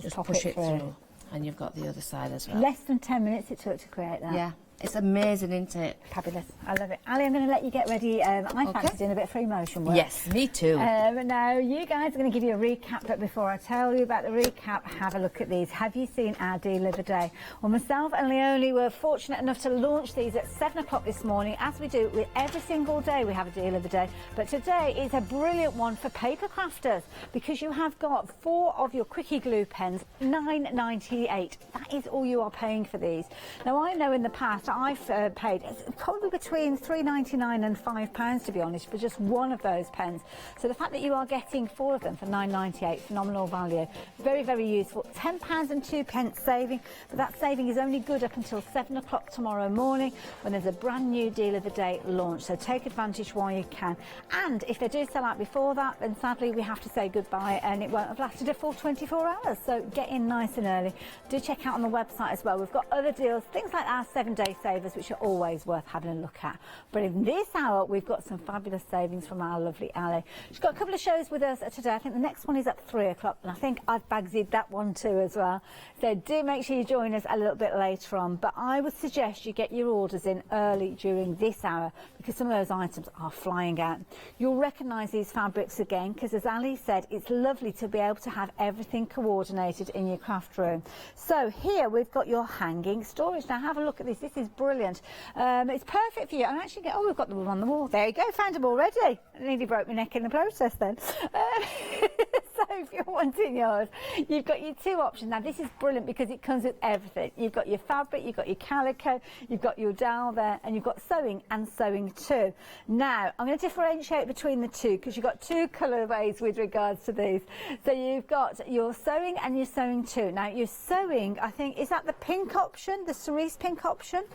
Speaker 4: just push it through. And you've got the other side as well.
Speaker 3: Less than 10 minutes it took to create that.
Speaker 4: Yeah, it's amazing, isn't it?
Speaker 3: Fabulous. I love it. Ali, I'm going to let you get ready. I fancy doing a bit of free motion work.
Speaker 4: Yes, me too.
Speaker 3: Now, you guys are going to give you a recap, but before I tell you about the recap, have a look at these. Have you seen our deal of the day? Well, myself and Leonie were fortunate enough to launch these at 7 o'clock this morning. As we do with every single day, we have a deal of the day. But today is a brilliant one for paper crafters, because you have got 4 of your Quickie glue pens, $9.98. That is all you are paying for these. Now, I know in the past I've paid probably between £3.99 and £5, to be honest, for just one of those pens. So the fact that you are getting 4 of them for $9.98, phenomenal value. Very, very useful. £10 and 2 pence saving, but that saving is only good up until 7 o'clock tomorrow morning, when there's a brand new deal of the day launch. So take advantage while you can. And if they do sell out before that, then sadly we have to say goodbye, and it won't have lasted a full 24 hours. So get in nice and early. Do check out on the website as well. We've got other deals, things like our 7-day savers, which are always worth having a look at. But in this hour, we've got some fabulous savings from our lovely Ali. She's got a couple of shows with us today. I think the next one is at 3 o'clock, and I think I've bagsied that one too as well. So do make sure you join us a little bit later on. But I would suggest you get your orders in early during this hour, because some of those items are flying out. You'll recognise these fabrics again, because as Ali said, it's lovely to be able to have everything coordinated in your craft room. So here we've got your hanging storage. Now have a look at this. This is brilliant. It's perfect for you. And actually, we've got them on the wall. There you go. Found them already. I nearly broke my neck in the process then. So if you're wanting yours, you've got your 2 options. Now this is brilliant because it comes with everything. You've got your fabric, you've got your calico, you've got your dowel there, and you've got sewing and sewing too. Now I'm going to differentiate between the 2, because you've got 2 colourways with regards to these. So you've got your sewing and your sewing too. Now your sewing, I think, is that the pink option, the cerise pink option?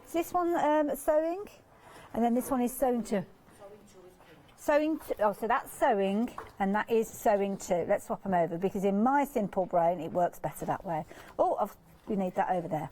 Speaker 3: Is this one sewing? And then this one is sewing too. So that's sewing, and that is sewing too. Let's swap them over, because in my simple brain it works better that way. Oh, we need that over there.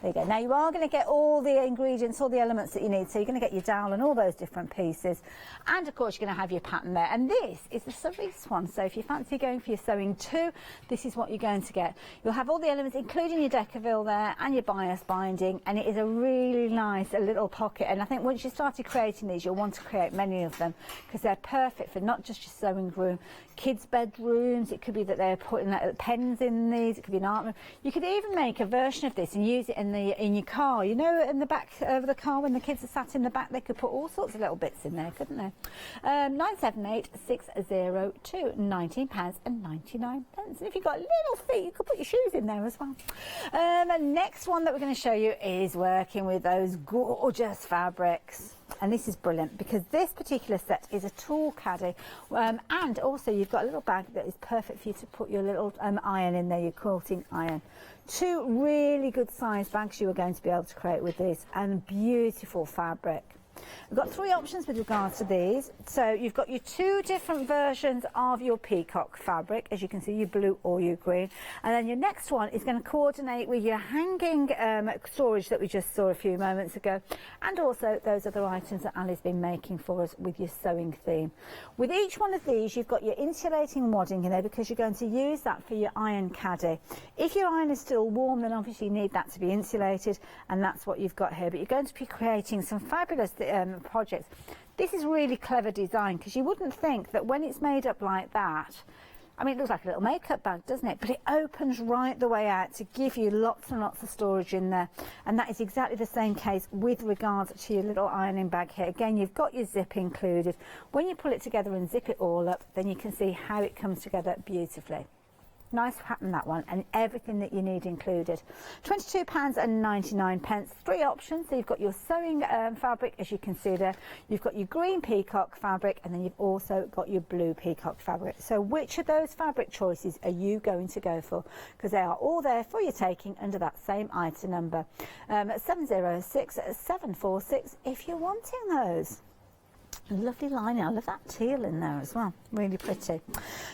Speaker 3: There you go. Now you are going to get all the ingredients, all the elements that you need. So you're going to get your dowel and all those different pieces. And of course you're going to have your pattern there. And this is the cerise one. So if you fancy going for your sewing too, this is what you're going to get. You'll have all the elements, including your Decaville there and your bias binding. And it is a really nice little pocket. And I think once you started creating these, you'll want to create many of them, because they're perfect for not just your sewing room, kids' bedrooms. It could be that they're putting pens in these. It could be an art room. You could even make a version of this and use it in your car, you know, in the back of the car when the kids are sat in the back. They could put all sorts of little bits in there, couldn't they? 978602, £19.99. And if you've got little feet, you could put your shoes in there as well. The next one that we're going to show you is working with those gorgeous fabrics. And this is brilliant, because this particular set is a tool caddy, and also you've got a little bag that is perfect for you to put your little iron in there, your quilting iron. 2 really good size bags you are going to be able to create with this, and beautiful fabric. We've got 3 options with regards to these. So you've got your 2 different versions of your peacock fabric, as you can see, your blue or your green. And then your next one is going to coordinate with your hanging storage that we just saw a few moments ago, and also those other items that Ali's been making for us with your sewing theme. With each one of these, you've got your insulating wadding in there because you're going to use that for your iron caddy. If your iron is still warm, then obviously you need that to be insulated, and that's what you've got here. But you're going to be creating some fabulous projects. This is really clever design because you wouldn't think that when it's made up like that, I mean, it looks like a little makeup bag, doesn't it? But it opens right the way out to give you lots and lots of storage in there. And that is exactly the same case with regards to your little ironing bag here. Again, you've got your zip included. When you pull it together and zip it all up, then you can see how it comes together beautifully. Nice pattern, that one, and everything that you need included. £22.99. 3 options. So you've got your sewing fabric, as you can see there. You've got your green peacock fabric, and then you've also got your blue peacock fabric. So which of those fabric choices are you going to go for? Because they are all there for your taking under that same item number. 706746 if you're wanting those. Lovely lining. I love that teal in there as well. Really pretty.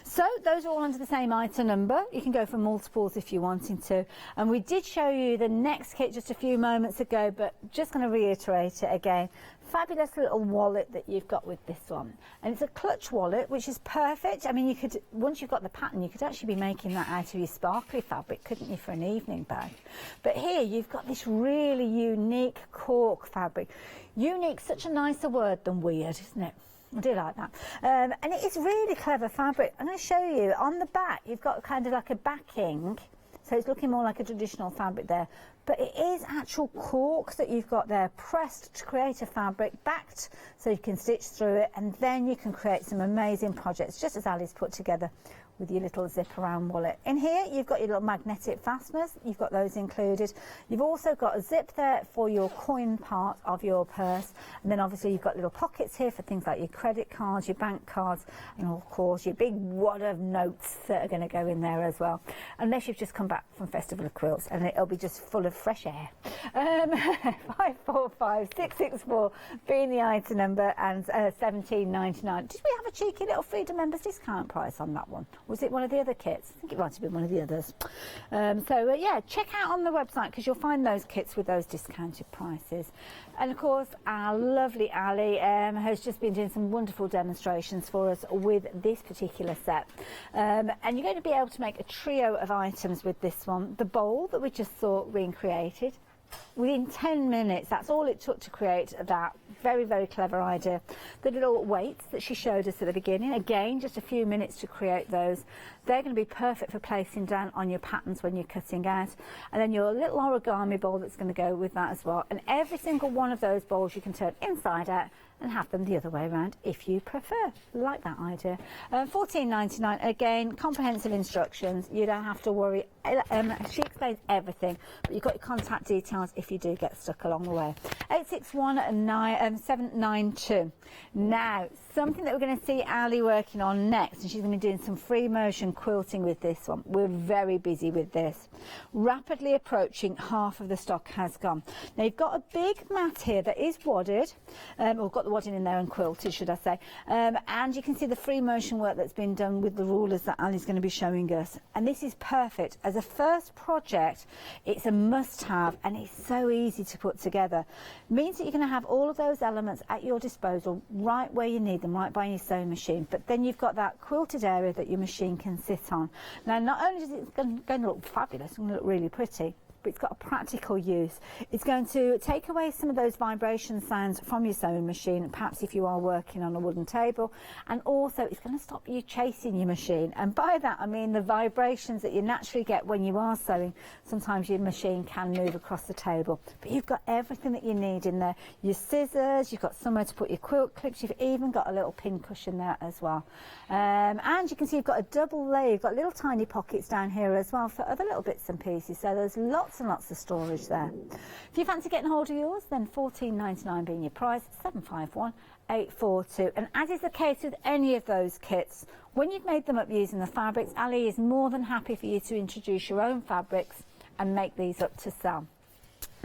Speaker 3: So those are all under the same item number. You can go for multiples if you're wanting to. And we did show you the next kit just a few moments ago, but just going to reiterate it again. Fabulous little wallet that you've got with this one, and it's a clutch wallet, which is perfect. I mean, you could, once you've got the pattern, you could actually be making that out of your sparkly fabric, couldn't you, for an evening bag? But here you've got this really unique cork fabric. Unique, such a nicer word than weird, isn't it? I do like that. And it is really clever fabric. I'm going to show you on the back. You've got kind of like a backing. So it's looking more like a traditional fabric there, but it is actual cork that you've got there, pressed to create a fabric, backed so you can stitch through it, and then you can create some amazing projects, just as Ali's put together with your little zip around wallet. In here you've got your little magnetic fasteners, you've got those included. You've also got a zip there for your coin part of your purse, and then obviously you've got little pockets here for things like your credit cards, your bank cards, and of course your big wad of notes that are going to go in there as well, unless you've just come back from Festival of Quilts and it'll be just full of fresh air. 545664 being the item number, and £17.99. Did we have a cheeky little Freedom Members discount price on that one? Was it one of the other kits? I think it might have been one of the others. Yeah, check out on the website because you'll find those kits with those discounted prices. And of course, our lovely Ali has just been doing some wonderful demonstrations for us with this particular set. And you're going to be able to make a trio of items with this one. The bowl that we just saw recreated. Within 10 minutes, that's all it took to create that very, very clever idea. The little weights that she showed us at the beginning, again, just a few minutes to create those. They're going to be perfect for placing down on your patterns when you're cutting out. And then your little origami bowl that's going to go with that as well. And every single one of those bowls you can turn inside out and have them the other way around if you prefer. Like that idea. £14.99, again, comprehensive instructions. You don't have to worry. She explains everything, but you've got your contact details if you do get stuck along the way. 861792. Now, something that we're going to see Ali working on next, and she's going to be doing some free motion quilting with this one. We're very busy with this. Rapidly approaching half of the stock has gone. Now, you've got a big mat here that is wadded, or got the wadding in there and quilted, should I say, and you can see the free motion work that's been done with the rulers that Ali's going to be showing us. And this is perfect as a first project. It's a must-have, and it's so easy to put together. It means that you're going to have all of those elements at your disposal right where you need them, right by your sewing machine. But then you've got that quilted area that your machine can sit on. Now, not only is it going to look fabulous, it's going to look really pretty, but it's got a practical use. It's going to take away some of those vibration sounds from your sewing machine, perhaps if you are working on a wooden table, and also it's going to stop you chasing your machine. And by that I mean the vibrations that you naturally get when you are sewing. Sometimes your machine can move across the table, but you've got everything that you need in there. Your scissors, you've got somewhere to put your quilt clips, you've even got a little pin cushion there as well. And you can see you've got a double layer, you've got little tiny pockets down here as well for other little bits and pieces, so there's lots and lots of storage there. If you fancy getting hold of yours, then £14.99 being your price, 751842. And as is the case with any of those kits, when you've made them up using the fabrics, Ali is more than happy for you to introduce your own fabrics and make these up to sell.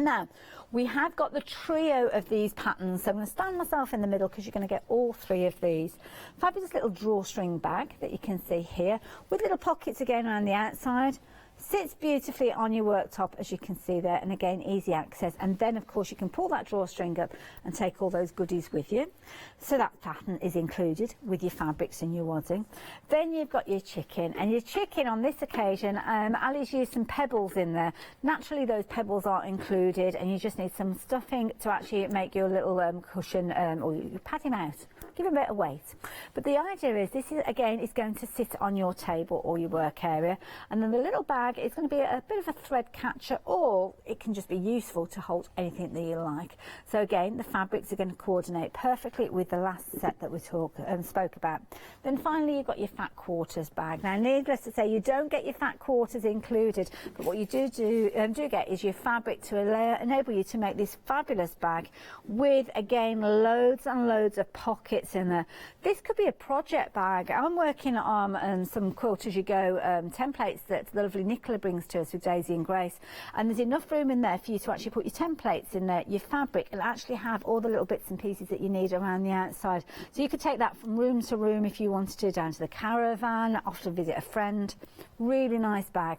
Speaker 3: Now, we have got the trio of these patterns, so I'm going to stand myself in the middle because you're going to get all 3 of these. Fabulous little drawstring bag that you can see here, with little pockets again around the outside. Sits beautifully on your worktop, as you can see there, and again, easy access. And then, of course, you can pull that drawstring up and take all those goodies with you. So that pattern is included with your fabrics and your wadding. Then you've got your chicken, and your chicken on this occasion, Ali's used some pebbles in there. Naturally, those pebbles are included, and you just need some stuffing to actually make your little cushion, or you pad him out. Give him a bit of weight. But the idea is this is, again, is going to sit on your table or your work area, and then the little bag is going to be a bit of a thread catcher, or it can just be useful to hold anything that you like. So again, the fabrics are going to coordinate perfectly with the last set that we spoke about. Then finally, you've got your fat quarters bag. Now, needless to say, you don't get your fat quarters included, but what you do get is your fabric to enable you to make this fabulous bag with, again, loads and loads of pockets in there. This could be a project bag. I'm working on some quilt as you go templates that the lovely Nicola brings to us with Daisy and Grace, and there's enough room in there for you to actually put your templates in there, your fabric, and actually have all the little bits and pieces that you need around the outside. So you could take that from room to room if you wanted to, down to the caravan, off to visit a friend. Really nice bag.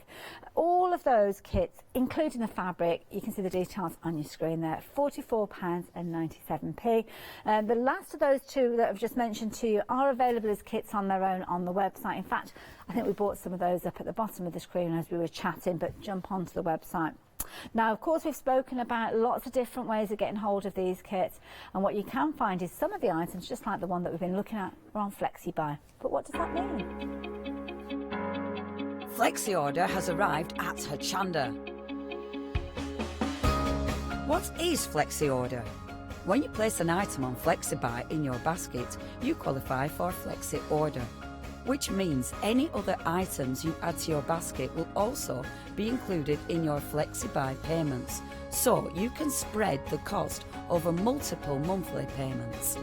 Speaker 3: All of those kits, including the fabric, you can see the details on your screen there, £44.97. The last of those 2 that I've just mentioned to you are available as kits on their own on the website. In fact, I think we brought some of those up at the bottom of the screen as we were chatting, but jump onto the website. Now, of course, we've spoken about lots of different ways of getting hold of these kits, and what you can find is some of the items, just like the one that we've been looking at, are on Flexi Buy. But what does that mean?
Speaker 5: Flexi order has arrived at Hochanda. What is Flexi order? When you place an item on Flexi Buy in your basket, you qualify for Flexi order, which means any other items you add to your basket will also be included in your Flexi Buy payments, so you can spread the cost over multiple monthly payments.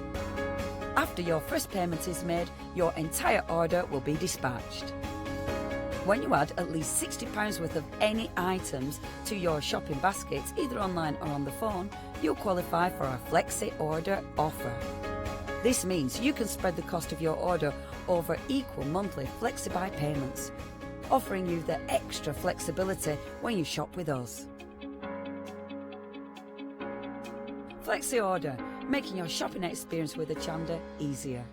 Speaker 5: After your first payment is made, your entire order will be dispatched. When you add at least £60 worth of any items to your shopping basket, either online or on the phone, you'll qualify for our Flexi order offer. This means you can spread the cost of your order over equal monthly Flexi Buy payments, offering you the extra flexibility when you shop with us. Flexi order, making your shopping experience with Hochanda easier.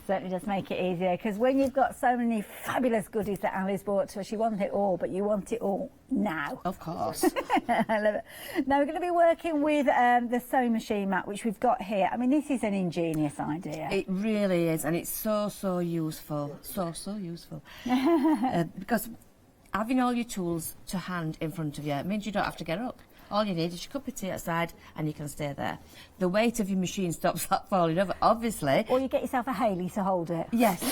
Speaker 3: Certainly does make it easier, because when you've got so many fabulous goodies that Ali's brought to us, you want it all, but you want it all now.
Speaker 4: Of course.
Speaker 3: I love it. Now we're going to be working with the sewing machine mat, which we've got here. I mean, this is an ingenious idea.
Speaker 4: It really is, and it's so useful. So useful. Because having all your tools to hand in front of you means you don't have to get up. All you need is your cup of tea outside and you can stay there. The weight of your machine stops that falling over, obviously.
Speaker 3: Or you get yourself a Haley to hold it.
Speaker 4: Yes,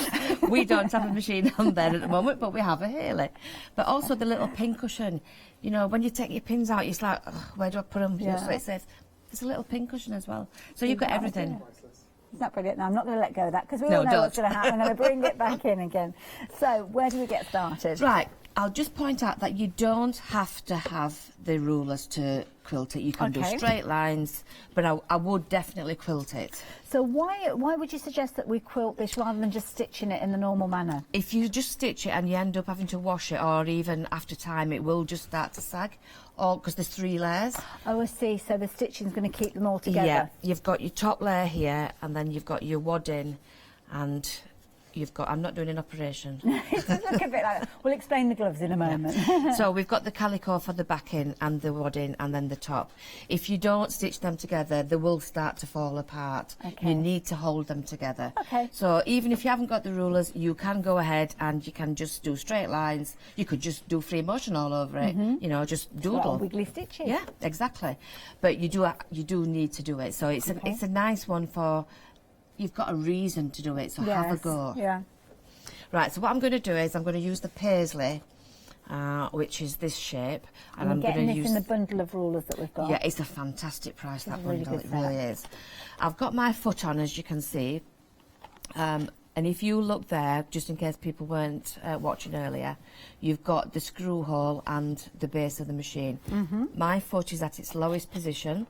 Speaker 4: we don't have a machine on there at the moment, but we have a Haley. But also the little pin cushion. You know, when you take your pins out, it's like, oh, where do I put them?
Speaker 3: Yeah.
Speaker 4: So it's safe. There's a little pin cushion as well. So you've got everything.
Speaker 3: It's not brilliant. No, I'm not going to let go of that, because we all know what's going to happen. I'm going to bring it back in again. So where do we get started?
Speaker 4: Right. I'll just point out that you don't have to have the rulers to quilt it. You can do straight lines, but I would definitely quilt it.
Speaker 3: So why would you suggest that we quilt this rather than just stitching it in the normal manner?
Speaker 4: If you just stitch it and you end up having to wash it, or even after time, it will just start to sag, or because there's 3 layers.
Speaker 3: Oh, I see. So the stitching's going to keep them all together.
Speaker 4: Yeah, you've got your top layer here, and then you've got your wadding, and you've got, I'm not doing an operation.
Speaker 3: It does look a bit like that. We'll explain the gloves in a moment.
Speaker 4: Yeah. So we've got the calico for the backing and the wadding and then the top. If you don't stitch them together, they will start to fall apart.
Speaker 3: Okay.
Speaker 4: You need to hold them together.
Speaker 3: Okay.
Speaker 4: So even if you haven't got the rulers, you can go ahead and you can just do straight lines. You could just do free motion all over it. You know, just doodle.
Speaker 3: Wiggly stitches.
Speaker 4: Yeah, exactly. But you do need to do it. So it's a nice one for. You've got a reason to do it, so have a go.
Speaker 3: Yeah.
Speaker 4: Right, so what I'm going to do is I'm going to use the Paisley, which is this shape. And I'm going to use
Speaker 3: in the bundle of rulers that we've got.
Speaker 4: Yeah, it's a fantastic price, that
Speaker 3: really
Speaker 4: bundle.
Speaker 3: good
Speaker 4: It really is. I've got my foot on, as you can see. And if you look there, just in case people weren't watching earlier, you've got the screw hole and the base of the machine. My foot is at its lowest position,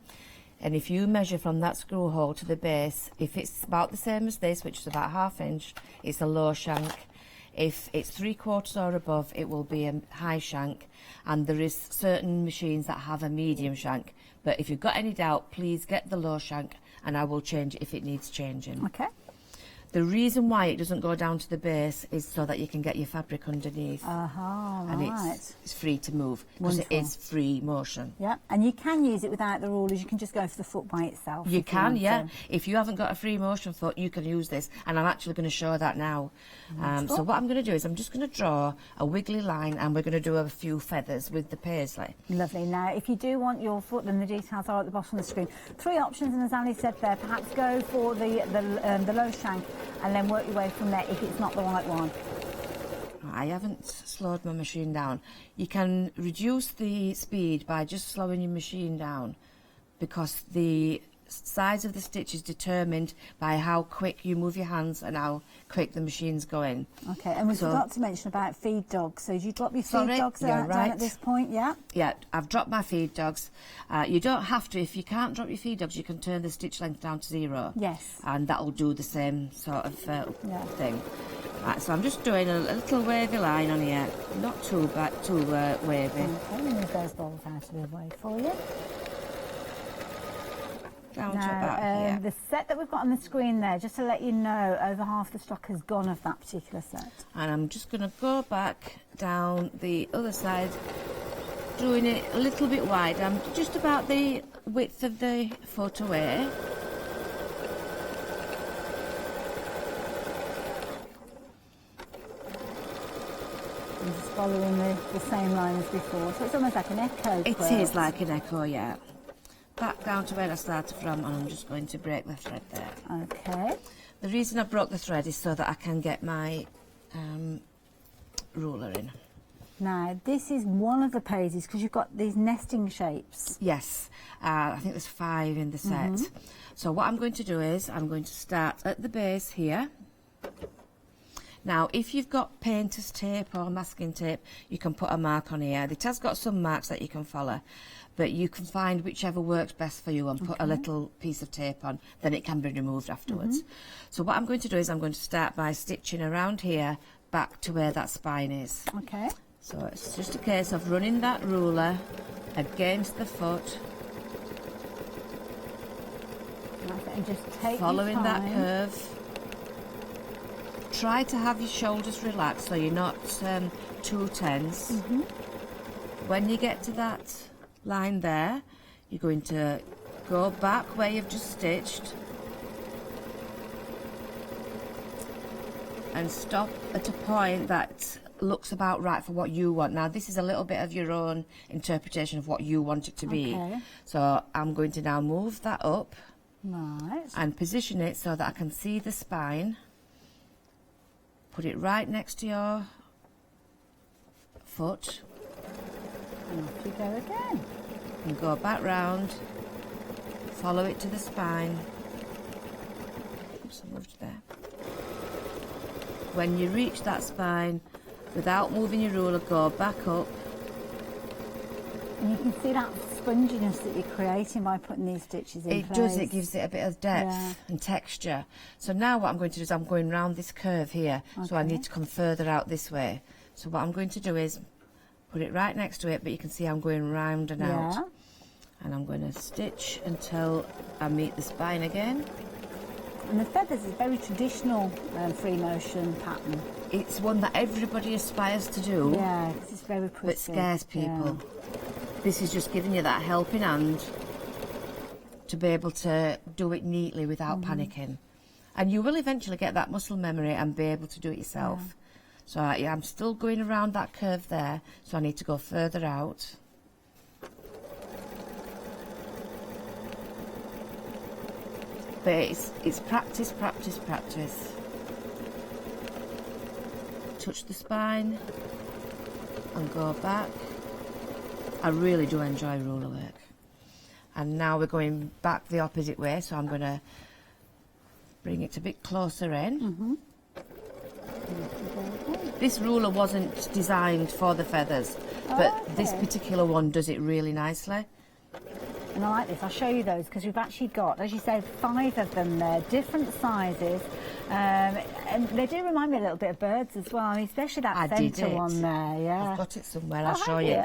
Speaker 4: and if you measure from that screw hole to the base, if it's about the same as this, which is about 1/2 inch, it's a low shank. If it's 3/4 or above, it will be a high shank, and there is certain machines that have a medium shank. But if you've got any doubt, please get the low shank, and I will change it if it needs changing.
Speaker 3: Okay.
Speaker 4: The reason why it doesn't go down to the base is so that you can get your fabric underneath. And
Speaker 3: Right.
Speaker 4: it's free to move, because it
Speaker 3: Wonderful.
Speaker 4: is free motion.
Speaker 3: Yeah, and you can use it without the rulers. You can just go for the foot by itself.
Speaker 4: You
Speaker 3: if
Speaker 4: can,
Speaker 3: want
Speaker 4: yeah.
Speaker 3: to.
Speaker 4: If you haven't got a free motion foot, you can use this, and I'm actually going to show that now. So what I'm going to do is I'm just going to draw a wiggly line, and we're going to do a few feathers with the Paisley.
Speaker 3: Lovely. Now, if you do want your foot, then the details are at the bottom of the screen. 3 options, and as Ali said there, perhaps go for the low shank, and then work your way from there if it's not the right one.
Speaker 4: I haven't slowed my machine down. You can reduce the speed by just slowing your machine down, because the size of the stitch is determined by how quick you move your hands and how quick the machine's going.
Speaker 3: Okay, and we forgot to mention about feed dogs. So did you drop your feed dogs down at this point? Yeah.
Speaker 4: Yeah, I've dropped my feed dogs. You don't have to. If you can't drop your feed dogs, you can turn the stitch length down to 0.
Speaker 3: Yes.
Speaker 4: And that'll do the same sort of
Speaker 3: Yeah.
Speaker 4: thing. Right, so I'm just doing a little wavy line on here. Not too bad, too wavy.
Speaker 3: Okay, move those balls out of the way for you.
Speaker 4: Down to about here.
Speaker 3: The set that we've got on the screen there, just to let you know, over half the stock has gone of that particular set.
Speaker 4: And I'm just going to go back down the other side, doing it a little bit wide. I'm just about the width of the foot away.
Speaker 3: I'm just following the same line as before, so it's almost like an echo
Speaker 4: It
Speaker 3: quilt.
Speaker 4: is like an echo, yeah. Back down to where I started from, and I'm just going to break the thread there.
Speaker 3: Okay.
Speaker 4: The reason I broke the thread is so that I can get my ruler in.
Speaker 3: Now, this is one of the pages because you've got these nesting shapes.
Speaker 4: Yes, I think there's 5 in the set. So what I'm going to do is I'm going to start at the base here. Now, if you've got painter's tape or masking tape, you can put a mark on here. It has got some marks that you can follow, but you can find whichever works best for you and put a little piece of tape on, then it can be removed afterwards. So what I'm going to do is I'm going to start by stitching around here back to where that spine is.
Speaker 3: Okay.
Speaker 4: So it's just a case of running that ruler against the foot,
Speaker 3: And just take
Speaker 4: following
Speaker 3: your
Speaker 4: that
Speaker 3: time.
Speaker 4: curve. Try to have your shoulders relaxed so you're not too tense. When you get to that line there, you're going to go back where you've just stitched and stop at a point that looks about right for what you want. Now, this is a little bit of your own interpretation of what you want it to be.
Speaker 3: Okay.
Speaker 4: So I'm going to now move that up
Speaker 3: Right.
Speaker 4: and position it so that I can see the spine. Put it right next to your foot
Speaker 3: And off you go again.
Speaker 4: and go back round. Follow it to the spine. Oops, I moved there. When you reach that spine, without moving your ruler, go back up.
Speaker 3: And you can see that sponginess that you're creating by putting these stitches in
Speaker 4: It
Speaker 3: place.
Speaker 4: does, it gives it a bit of depth
Speaker 3: Yeah.
Speaker 4: and texture. So now what I'm going to do is I'm going round this curve here, so I
Speaker 3: Okay.
Speaker 4: need to come further out this way. So what I'm going to do is put it right next to it, but you can see I'm going round and out.
Speaker 3: Yeah.
Speaker 4: And I'm going to stitch until I meet the spine again.
Speaker 3: And the feathers is very traditional free motion pattern.
Speaker 4: It's one that everybody aspires to do,
Speaker 3: Yeah, 'cause it's very pretty.
Speaker 4: but scares people.
Speaker 3: Yeah.
Speaker 4: This is just giving you that helping hand to be able to do it neatly without panicking. And you will eventually get that muscle memory and be able to do it yourself. So yeah, I'm still going around that curve there, so I need to go further out. But it's practice, practice, practice. Touch the spine and go back. I really do enjoy ruler work. And now we're going back the opposite way, so I'm going to bring it a bit closer in. This ruler wasn't designed for the feathers, but this particular one does it really nicely.
Speaker 3: And I like this. I'll show you those because we've actually got, as you said, 5 of them there, different sizes. And they do remind me a little bit of birds as well, I mean, especially that centre one there. Yeah,
Speaker 4: I've got it somewhere. I'll show you.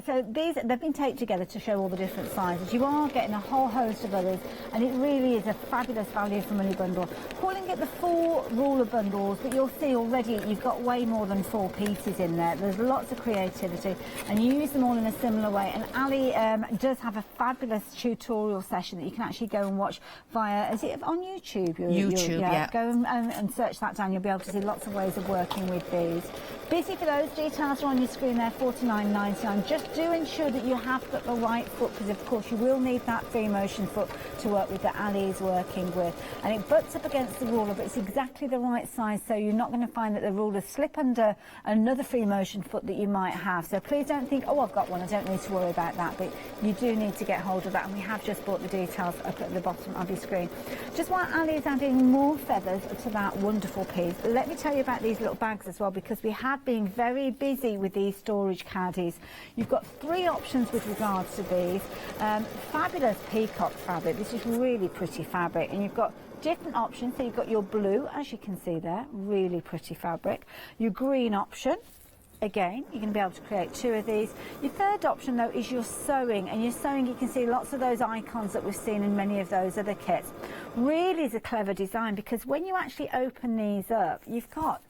Speaker 3: So they've been taped together to show all the different sizes. You are getting a whole host of others, and it really is a fabulous value for money bundle. Calling it the 4 ruler bundles, but you'll see already you've got way more than 4 pieces in there. There's lots of creativity, and you use them all in a similar way. And Ali does have a fabulous tutorial session that you can actually go and watch via, is it on YouTube?
Speaker 4: YouTube, yeah.
Speaker 3: Go and search that down. You'll be able to see lots of ways of working with these. Busy for those, details are on your screen there, $49.99. Just do ensure that you have got the right foot, because of course you will need that free motion foot to work with that Ali is working with. And it butts up against the ruler, but it's exactly the right size, so you're not going to find that the rulers slip under another free motion foot that you might have. So please don't think, oh, I've got one, I don't need to worry about that, but you do need to get hold of that, and we have just brought the details up at the bottom of your screen. Just while Ali is adding more feathers to that wonderful piece, let me tell you about these little bags as well, because we have been very busy with these storage caddies. You've got 3 options with regards to these. Fabulous peacock fabric. This is really pretty fabric, and you've got different options. So you've got your blue, as you can see there, really pretty fabric. Your green option, again, you're going to be able to create 2 of these. Your third option, though, is your sewing. And your sewing, you can see lots of those icons that we've seen in many of those other kits. Really is a clever design, because when you actually open these up, you've got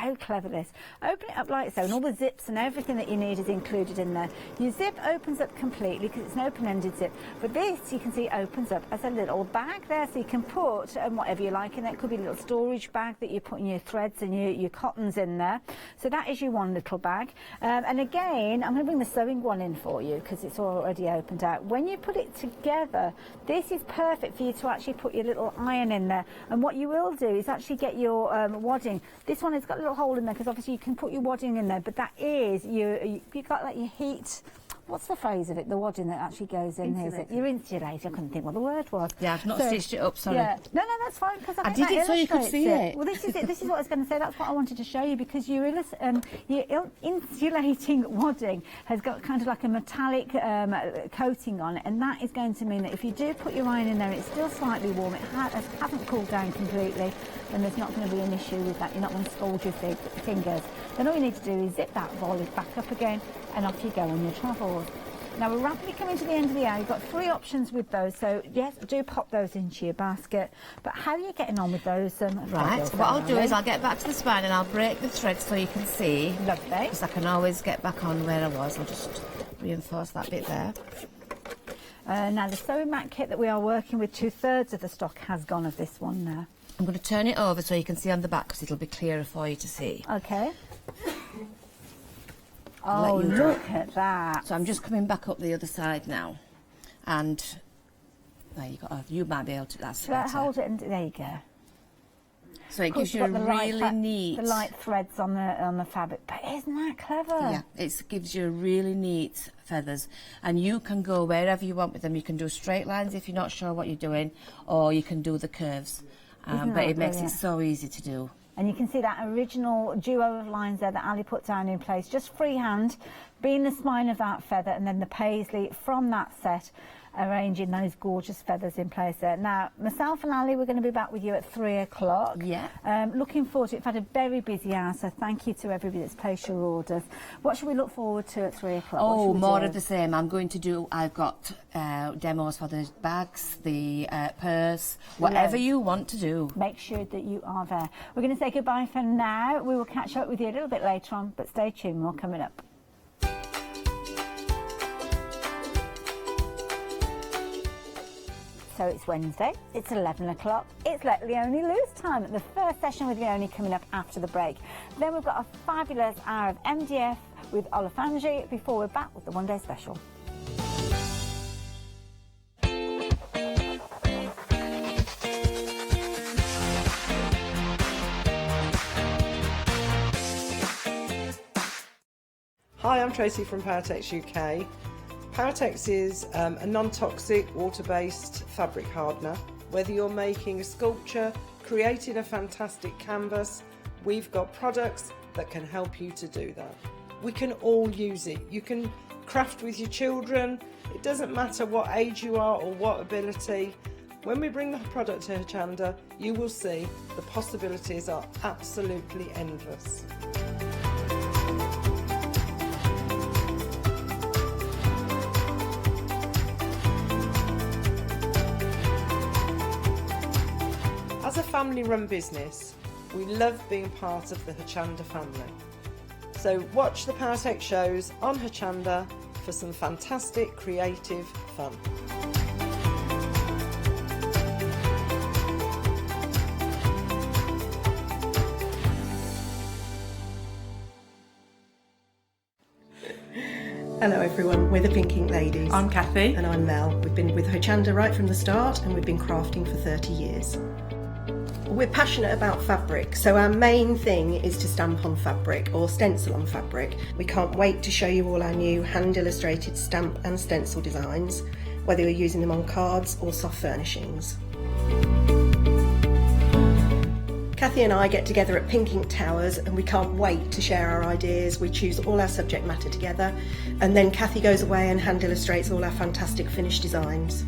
Speaker 3: so clever this. Open it up like so, and all the zips and everything that you need is included in there. Your zip opens up completely because it's an open-ended zip, but this you can see opens up as a little bag there, so you can put whatever you like in there. It could be a little storage bag that you're putting your threads and your cottons in there. So that is your one little bag. And again, I'm going to bring the sewing one in for you because it's already opened out. When you put it together, this is perfect for you to actually put your little iron in there. And what you will do is actually get your wadding. This one has got a little hole in there because obviously you can put your wadding in there, but that is you got like your heat, what's the phrase of it, the wadding that actually goes in here, is it? You're insulated. I couldn't think what the word was.
Speaker 4: Yeah, I've not stitched it up, sorry.
Speaker 3: Yeah. No, that's fine, because I
Speaker 4: did it so you could see it.
Speaker 3: Well, this is it. This is what I was going to say. That's what I wanted to show you, because your insulating wadding has got kind of like a metallic coating on it, and that is going to mean that if you do put your iron in there, it's still slightly warm, it hasn't cooled down completely, and there's not going to be an issue with that. You're not going to scald your fingers. Then all you need to do is zip that volley back up again, and off you go on your travels. Now we're rapidly coming to the end of the hour. You've got 3 options with those, so yes, do pop those into your basket. But how are you getting on with those?
Speaker 4: Right, what I'll do is I'll get back to the spine and I'll break the thread so you can see.
Speaker 3: Lovely.
Speaker 4: Because I can always get back on where I was. I'll just reinforce that bit there.
Speaker 3: Now the sewing mat kit that we are working with, 2/3 of the stock has gone of this one now.
Speaker 4: I'm going to turn it over so you can see on the back, because it'll be clearer for you to see.
Speaker 3: Okay. Oh, look at that.
Speaker 4: So I'm just coming back up the other side now. And there you go. Oh, you might be able to, that's better.
Speaker 3: Hold it, and there you go.
Speaker 4: So it gives you a really neat...
Speaker 3: The light threads on the fabric. But isn't that clever?
Speaker 4: Yeah, it gives you really neat feathers. And you can go wherever you want with them. You can do straight lines if you're not sure what you're doing, or you can do the curves. But it makes it so easy to do.
Speaker 3: And you can see that original duo of lines there that Ali put down in place, just freehand, being the spine of that feather, and then the Paisley from that set, arranging those gorgeous feathers in place there. Now, myself and Ali, we're going to be back with you at 3 o'clock.
Speaker 4: Yeah.
Speaker 3: Looking forward to it. We've had a very busy hour, so thank you to everybody that's placed your orders. What should we look forward to at 3 o'clock?
Speaker 4: Oh, more of the same. I've got demos for the bags, the purse, whatever you want to do.
Speaker 3: Make sure that you are there. We're going to say goodbye for now. We will catch up with you a little bit later on, but stay tuned, more coming up. So it's Wednesday, it's 11 o'clock, it's Let Leonie Loose time. The first session with Leonie coming up after the break. Then we've got a fabulous hour of MDF with Olafanji before we're back with the One Day Special.
Speaker 6: Hi, I'm Tracy from Powertex UK. Powertex is a non-toxic, water-based fabric hardener. Whether you're making a sculpture, creating a fantastic canvas, we've got products that can help you to do that. We can all use it. You can craft with your children. It doesn't matter what age you are or what ability. When we bring the product to Hochanda, you will see the possibilities are absolutely endless. As a family-run business, we love being part of the Hochanda family. So watch the Powertech shows on Hochanda for some fantastic creative fun.
Speaker 7: Hello everyone, we're the Pink Ink Ladies.
Speaker 8: I'm Kathy.
Speaker 7: And I'm Mel. We've been with Hochanda right from the start and we've been crafting for 30 years. We're passionate about fabric, so our main thing is to stamp on fabric or stencil on fabric. We can't wait to show you all our new hand illustrated stamp and stencil designs, whether you're using them on cards or soft furnishings. Kathy and I get together at Pink Ink Towers and we can't wait to share our ideas. We choose all our subject matter together and then Kathy goes away and hand illustrates all our fantastic finished designs.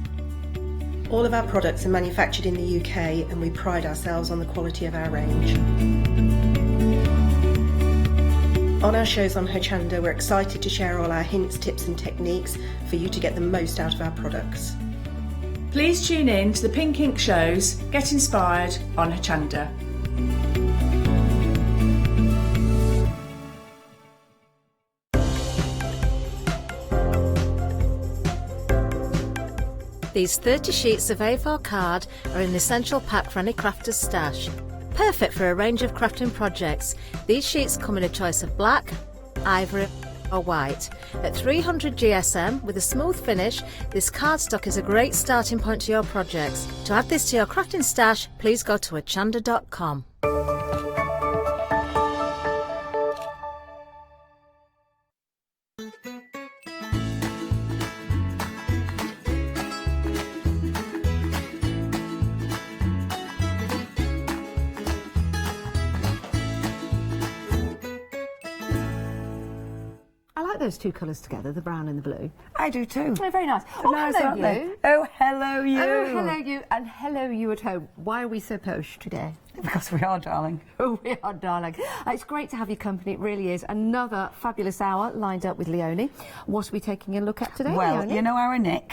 Speaker 7: All of our products are manufactured in the UK and we pride ourselves on the quality of our range. On our shows on Hochanda, we're excited to share all our hints, tips and techniques for you to get the most out of our products.
Speaker 8: Please tune in to the Pink Ink shows, get inspired on Hochanda.
Speaker 9: These 30 sheets of A4 card are an essential pack for any crafter's stash. Perfect for a range of crafting projects. These sheets come in a choice of black, ivory or white. At 300 GSM with a smooth finish, this cardstock is a great starting point to your projects. To add this to your crafting stash, please go to hochanda.com.
Speaker 10: Those two colours together, the brown and the blue.
Speaker 5: I do too.
Speaker 10: Oh, very nice. Oh,
Speaker 5: Nice,
Speaker 10: hello
Speaker 5: aren't
Speaker 10: you.
Speaker 5: they? Oh, hello you.
Speaker 10: Oh, hello you, and hello you at home. Why are we so posh today?
Speaker 5: Because we are, darling.
Speaker 10: Oh, we are, darling. It's great to have your company, it really is. Another fabulous hour lined up with Leonie. What are we taking a look at today,
Speaker 5: Well,
Speaker 10: Leonie?
Speaker 5: you know our Nick,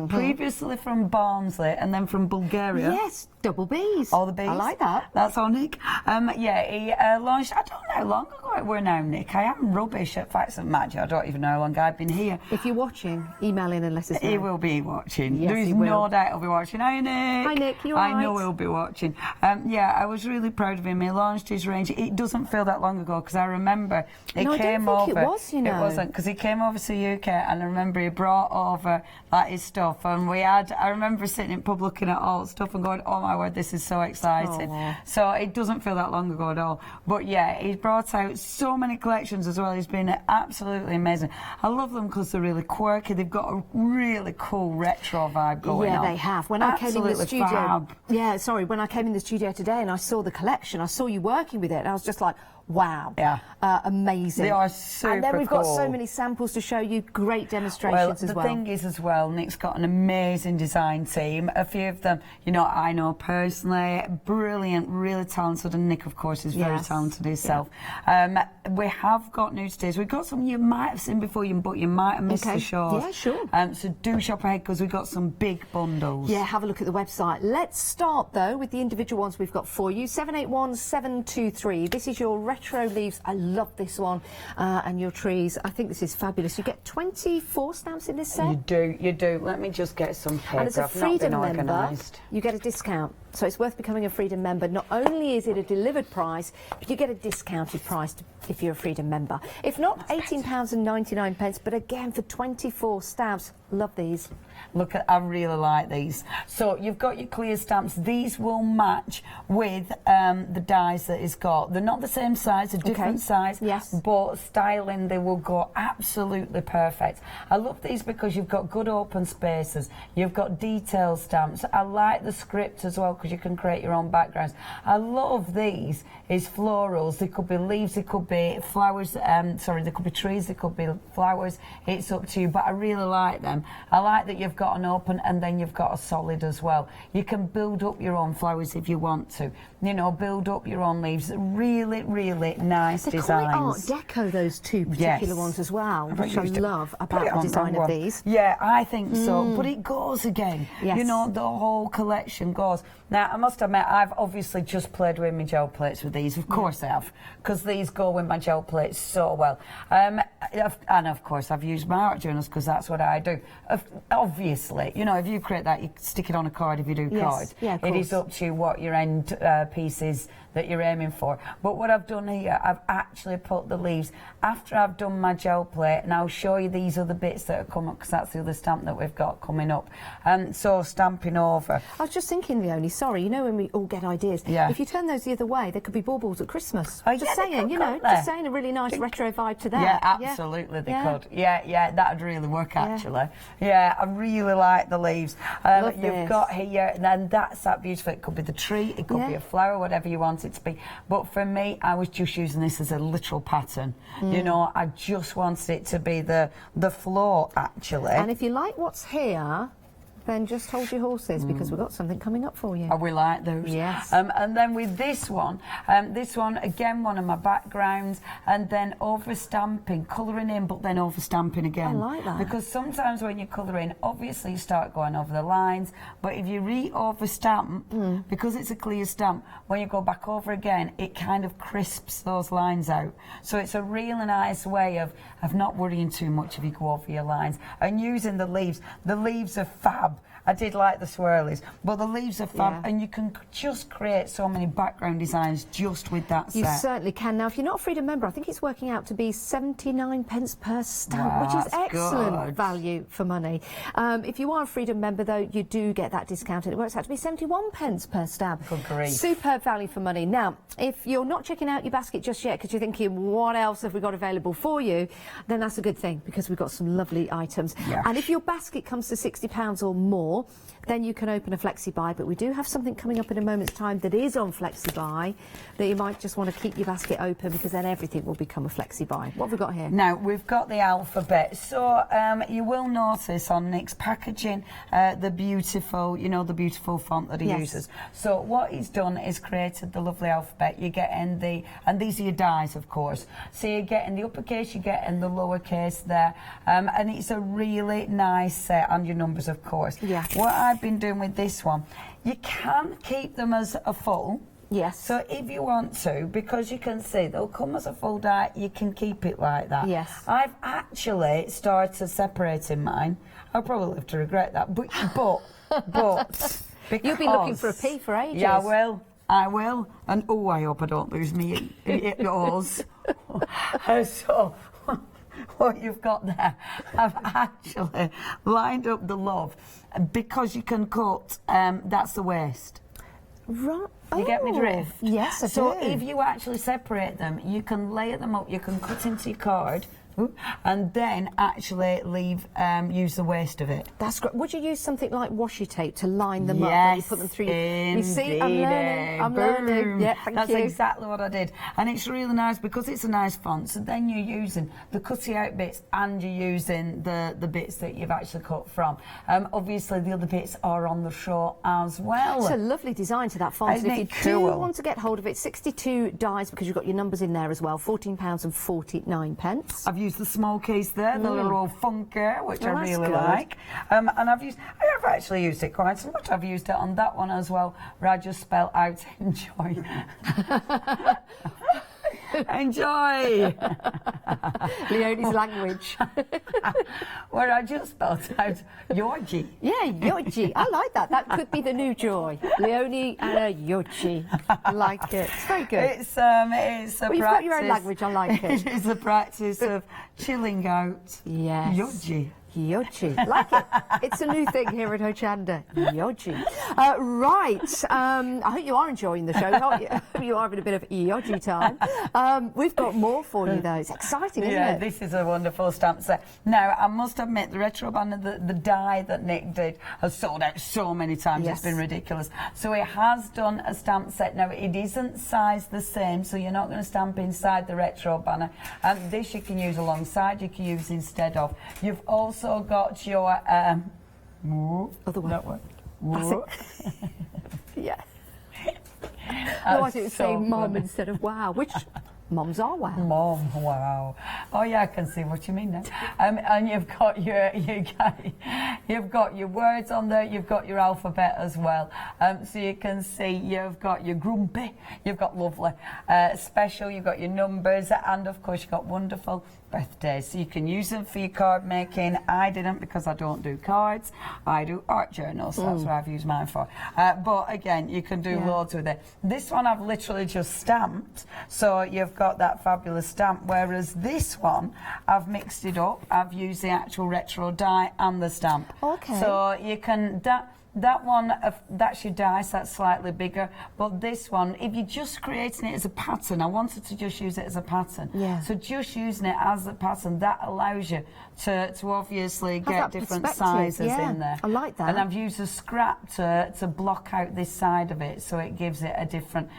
Speaker 5: previously from Barnsley and then from Bulgaria.
Speaker 10: Yes, double B's.
Speaker 5: All the B's.
Speaker 10: I like that.
Speaker 5: That's our Nick. Yeah, he launched, I don't know how long ago it were now, Nick. I am rubbish at facts and magic. I don't even know how long I've been here.
Speaker 10: If you're watching, email in and let us know.
Speaker 5: He will be watching.
Speaker 10: Yes,
Speaker 5: there is
Speaker 10: he will.
Speaker 5: no doubt he'll be watching. Hi, Nick.
Speaker 10: Hi, Nick. You all
Speaker 5: I know
Speaker 10: right?
Speaker 5: he'll be watching. Yeah, I was really proud of him. He launched his range. It doesn't feel that long ago because I remember he
Speaker 10: No, I
Speaker 5: came
Speaker 10: don't think
Speaker 5: over.
Speaker 10: it was, you know.
Speaker 5: It wasn't because he came over to the UK and I remember he brought over like his stuff and we had. I remember sitting in pub looking at all the stuff and going, "Oh my word, this is so exciting!"
Speaker 10: Aww.
Speaker 5: So it doesn't feel that long ago at all. But yeah, he's brought out so many collections as well. He's been absolutely amazing. I love them because they're really quirky. They've got a really cool retro vibe going on.
Speaker 10: Yeah, they have. When I came in the studio,
Speaker 5: fab.
Speaker 10: when I came in the studio today and I saw the collection, I saw you working with it, and I was just like, wow,
Speaker 5: Yeah.
Speaker 10: amazing.
Speaker 5: They are super
Speaker 10: And then we've got so
Speaker 5: cool.
Speaker 10: many samples to show you, great
Speaker 5: Well,
Speaker 10: demonstrations as
Speaker 5: the
Speaker 10: well.
Speaker 5: thing is as well, Nick's got an amazing design team. A few of them, you know, I know personally, brilliant, really talented, and Nick, of course, is very
Speaker 10: Yes.
Speaker 5: talented himself. We have got new today. We've got some you might have seen before, but you might have missed
Speaker 10: Okay.
Speaker 5: the shows.
Speaker 10: Yeah, sure.
Speaker 5: So do shop ahead because we've got some big bundles.
Speaker 10: Yeah, have a look at the website. Let's start, though, with the individual ones we've got for you. 781723. This is your retro leaves. I love this one. And your trees. I think this is fabulous. You get 24 stamps in this set.
Speaker 5: You do, you do. Let me just get some paper.
Speaker 10: And as a
Speaker 5: I've not been
Speaker 10: Freedom member,
Speaker 5: organised.
Speaker 10: you get a discount. So it's worth becoming a Freedom member. Not only is it a delivered price, but you get a discounted price if you're a Freedom member. If not, £18.99, but again, for 24 stamps, Love these.
Speaker 5: Look, I really like these. So you've got your clear stamps. These will match with the dies that it's got. They're not the same size, a different size.
Speaker 10: Yes.
Speaker 5: But styling, they will go absolutely perfect. I love these because you've got good open spaces. You've got detail stamps. I like the script as well because you can create your own backgrounds. I love these. Is florals. They could be leaves. They could be flowers. Sorry, they could be trees. They could be flowers. It's up to you. But I really like them. I like that you've got an open and then you've got a solid as well. You can build up your own flowers if you want to. You know, build up your own leaves. Really, really nice
Speaker 10: They're
Speaker 5: designs.
Speaker 10: quite Art Deco, those two particular ones as well, which I love about the design of these.
Speaker 5: Yeah, I think so. But it goes again.
Speaker 10: Yes.
Speaker 5: You know, the whole collection goes. Now, I must admit, I've obviously just played with my gel plates with these. Of course I have, because these go with my gel plates so well. And of course, I've used my art journals because that's what I do. Obviously, you know, if you create that, you stick it on a card if you do cards.
Speaker 10: Yeah, of
Speaker 5: it is
Speaker 10: course.
Speaker 5: up to you what your end piece is that you're aiming for. But what I've done here, I've actually put the leaves after I've done my gel plate, and I'll show you these other bits that are coming up because that's the other stamp that we've got coming up. So stamping over.
Speaker 10: I was just thinking, Leonie, sorry, you know when we all get ideas, if you turn those the other way, there could be baubles at Christmas.
Speaker 5: Oh,
Speaker 10: just
Speaker 5: yeah,
Speaker 10: saying, you know, just saying, a really nice retro vibe to that.
Speaker 5: Yeah, absolutely they could. Yeah, that'd really work actually. Yeah, I really like the leaves. You've got here, and then that's that beautiful. It could be the tree, it could be a flower, whatever you want it to be. But for me, I was just using this as a literal pattern. You know, I just wanted it to be the floor actually.
Speaker 10: And if you like what's here, then just hold your horses because we've got something coming up for you.
Speaker 5: Oh, we like those.
Speaker 10: Yes.
Speaker 5: And then with this one again, one of my backgrounds, and then over stamping, colouring in, but then over stamping again.
Speaker 10: I like that.
Speaker 5: Because sometimes when you colour in, obviously you start going over the lines, but if you over stamp, because it's a clear stamp, when you go back over again, it kind of crisps those lines out. So it's a really nice way of not worrying too much if you go over your lines. And using the leaves. The leaves are fab. I did like the swirlies, but the leaves are fab, and you can just create so many background designs just with that set.
Speaker 10: You certainly can. Now, if you're not a Freedom member, I think it's working out to be 79 pence per stamp, which is excellent value for money. If you are a Freedom member, though, you do get that discount, and it works out to be 71 pence per stamp.
Speaker 5: Good grief.
Speaker 10: Superb value for money. Now, if you're not checking out your basket just yet because you're thinking, what else have we got available for you, then that's a good thing because we've got some lovely items.
Speaker 5: Yes.
Speaker 10: And if your basket comes to £60 or more, then you can open a Flexi buy, but we do have something coming up in a moment's time that is on Flexi buy that you might just want to keep your basket open because then everything will become a Flexi buy. What have we got here?
Speaker 5: Now, we've got the alphabet. So you will notice on Nick's packaging the beautiful, you know, the beautiful font that he uses. So what he's done is created the lovely alphabet. You're getting and these are your dies, of course. So you're getting the uppercase, you're getting the lowercase there. And it's a really nice set, and your numbers, of course.
Speaker 10: Yeah.
Speaker 5: What I've been doing with this one, you can keep them as a full.
Speaker 10: Yes.
Speaker 5: So if you want to, because you can see they'll come as a full die, you can keep it like that.
Speaker 10: Yes.
Speaker 5: I've actually started separating mine. I'll probably have to regret that, but because
Speaker 10: You'll be looking for a P for ages.
Speaker 5: Yeah, I will. And oh, I hope I don't lose me yours. So what you've got there, I've actually lined up the love because you can cut. That's the waist.
Speaker 10: Right.
Speaker 5: You get me drift?
Speaker 10: Yes, I do.
Speaker 5: So if you actually separate them, you can layer them up, you can cut into your card, and then actually use the waist of it.
Speaker 10: That's great. Would you use something like washi tape to line them up
Speaker 5: Yes,
Speaker 10: when you put them through? You see, I'm learning.
Speaker 5: Boom.
Speaker 10: Yeah, thank
Speaker 5: That's
Speaker 10: you.
Speaker 5: exactly what I did. And it's really nice because it's a nice font. So then you're using the cutting out bits and you're using the bits that you've actually cut from. Obviously, the other bits are on the show as well.
Speaker 10: It's a lovely design to that font.
Speaker 5: Isn't
Speaker 10: And if
Speaker 5: it
Speaker 10: you do
Speaker 5: cool?
Speaker 10: want to get hold of it, 62 dies because you've got your numbers in there as well. £14.49.
Speaker 5: I've used the small case there, the little funker, which I
Speaker 10: that's
Speaker 5: really
Speaker 10: good.
Speaker 5: like. And I have actually used it quite so much. I've used it on that one as well, where I just spell out enjoy. Enjoy!
Speaker 10: Leonie's language.
Speaker 5: Where I just spelled out Yorgie.
Speaker 10: Yeah, Yoji. I like that. That could be the new joy. Leonie and a Yoji. I like it. It's very good.
Speaker 5: It's a practice.
Speaker 10: You've got your own language. I like it.
Speaker 5: It is a practice of chilling out.
Speaker 10: Yes.
Speaker 5: Yoji.
Speaker 10: Yoji. Like it. It's a new thing here at Hochanda. Yoji. Right. I hope you are enjoying the show. You are having a bit of yoji time. We've got more for you, though. It's exciting, isn't
Speaker 5: Yeah,
Speaker 10: it?
Speaker 5: this is a wonderful stamp set. Now, I must admit, the retro banner, the die that Nick did, has sold out so many times.
Speaker 10: Yes.
Speaker 5: It's been ridiculous. So he has done a stamp set. Now, it isn't sized the same, so you're not going to stamp inside the retro banner. This you can use alongside, you can use instead of. You've also got your...
Speaker 10: Other way.
Speaker 5: That one.
Speaker 10: Yeah. No, I
Speaker 5: That's
Speaker 10: was
Speaker 5: so
Speaker 10: saying mom
Speaker 5: funny.
Speaker 10: instead of wow, which moms are wow.
Speaker 5: Mom, wow. Oh yeah, I can see what you mean now. And you've got your words on there. You've got your alphabet as well. So you can see you've got your grumpy, you've got lovely, special. You've got your numbers, and of course you've got wonderful birthdays. So you can use them for your card making. I didn't because I don't do cards. I do art journals. So that's what I've used mine for. But again, you can do loads with it. This one I've literally just stamped. So you've got that fabulous stamp, whereas this one I've mixed it up. I've used the actual retro die and the stamp.
Speaker 10: Okay.
Speaker 5: So you can that one, that's your dice, that's slightly bigger. But this one, if you're just creating it as a pattern, I wanted to just use it as a pattern.
Speaker 10: Yeah.
Speaker 5: So just using it as a pattern, that allows you to obviously
Speaker 10: Have
Speaker 5: get
Speaker 10: that
Speaker 5: different
Speaker 10: perspective,
Speaker 5: sizes
Speaker 10: yeah.
Speaker 5: in there.
Speaker 10: I like that.
Speaker 5: And I've used a scrap to block out this side of it, so it gives it a different,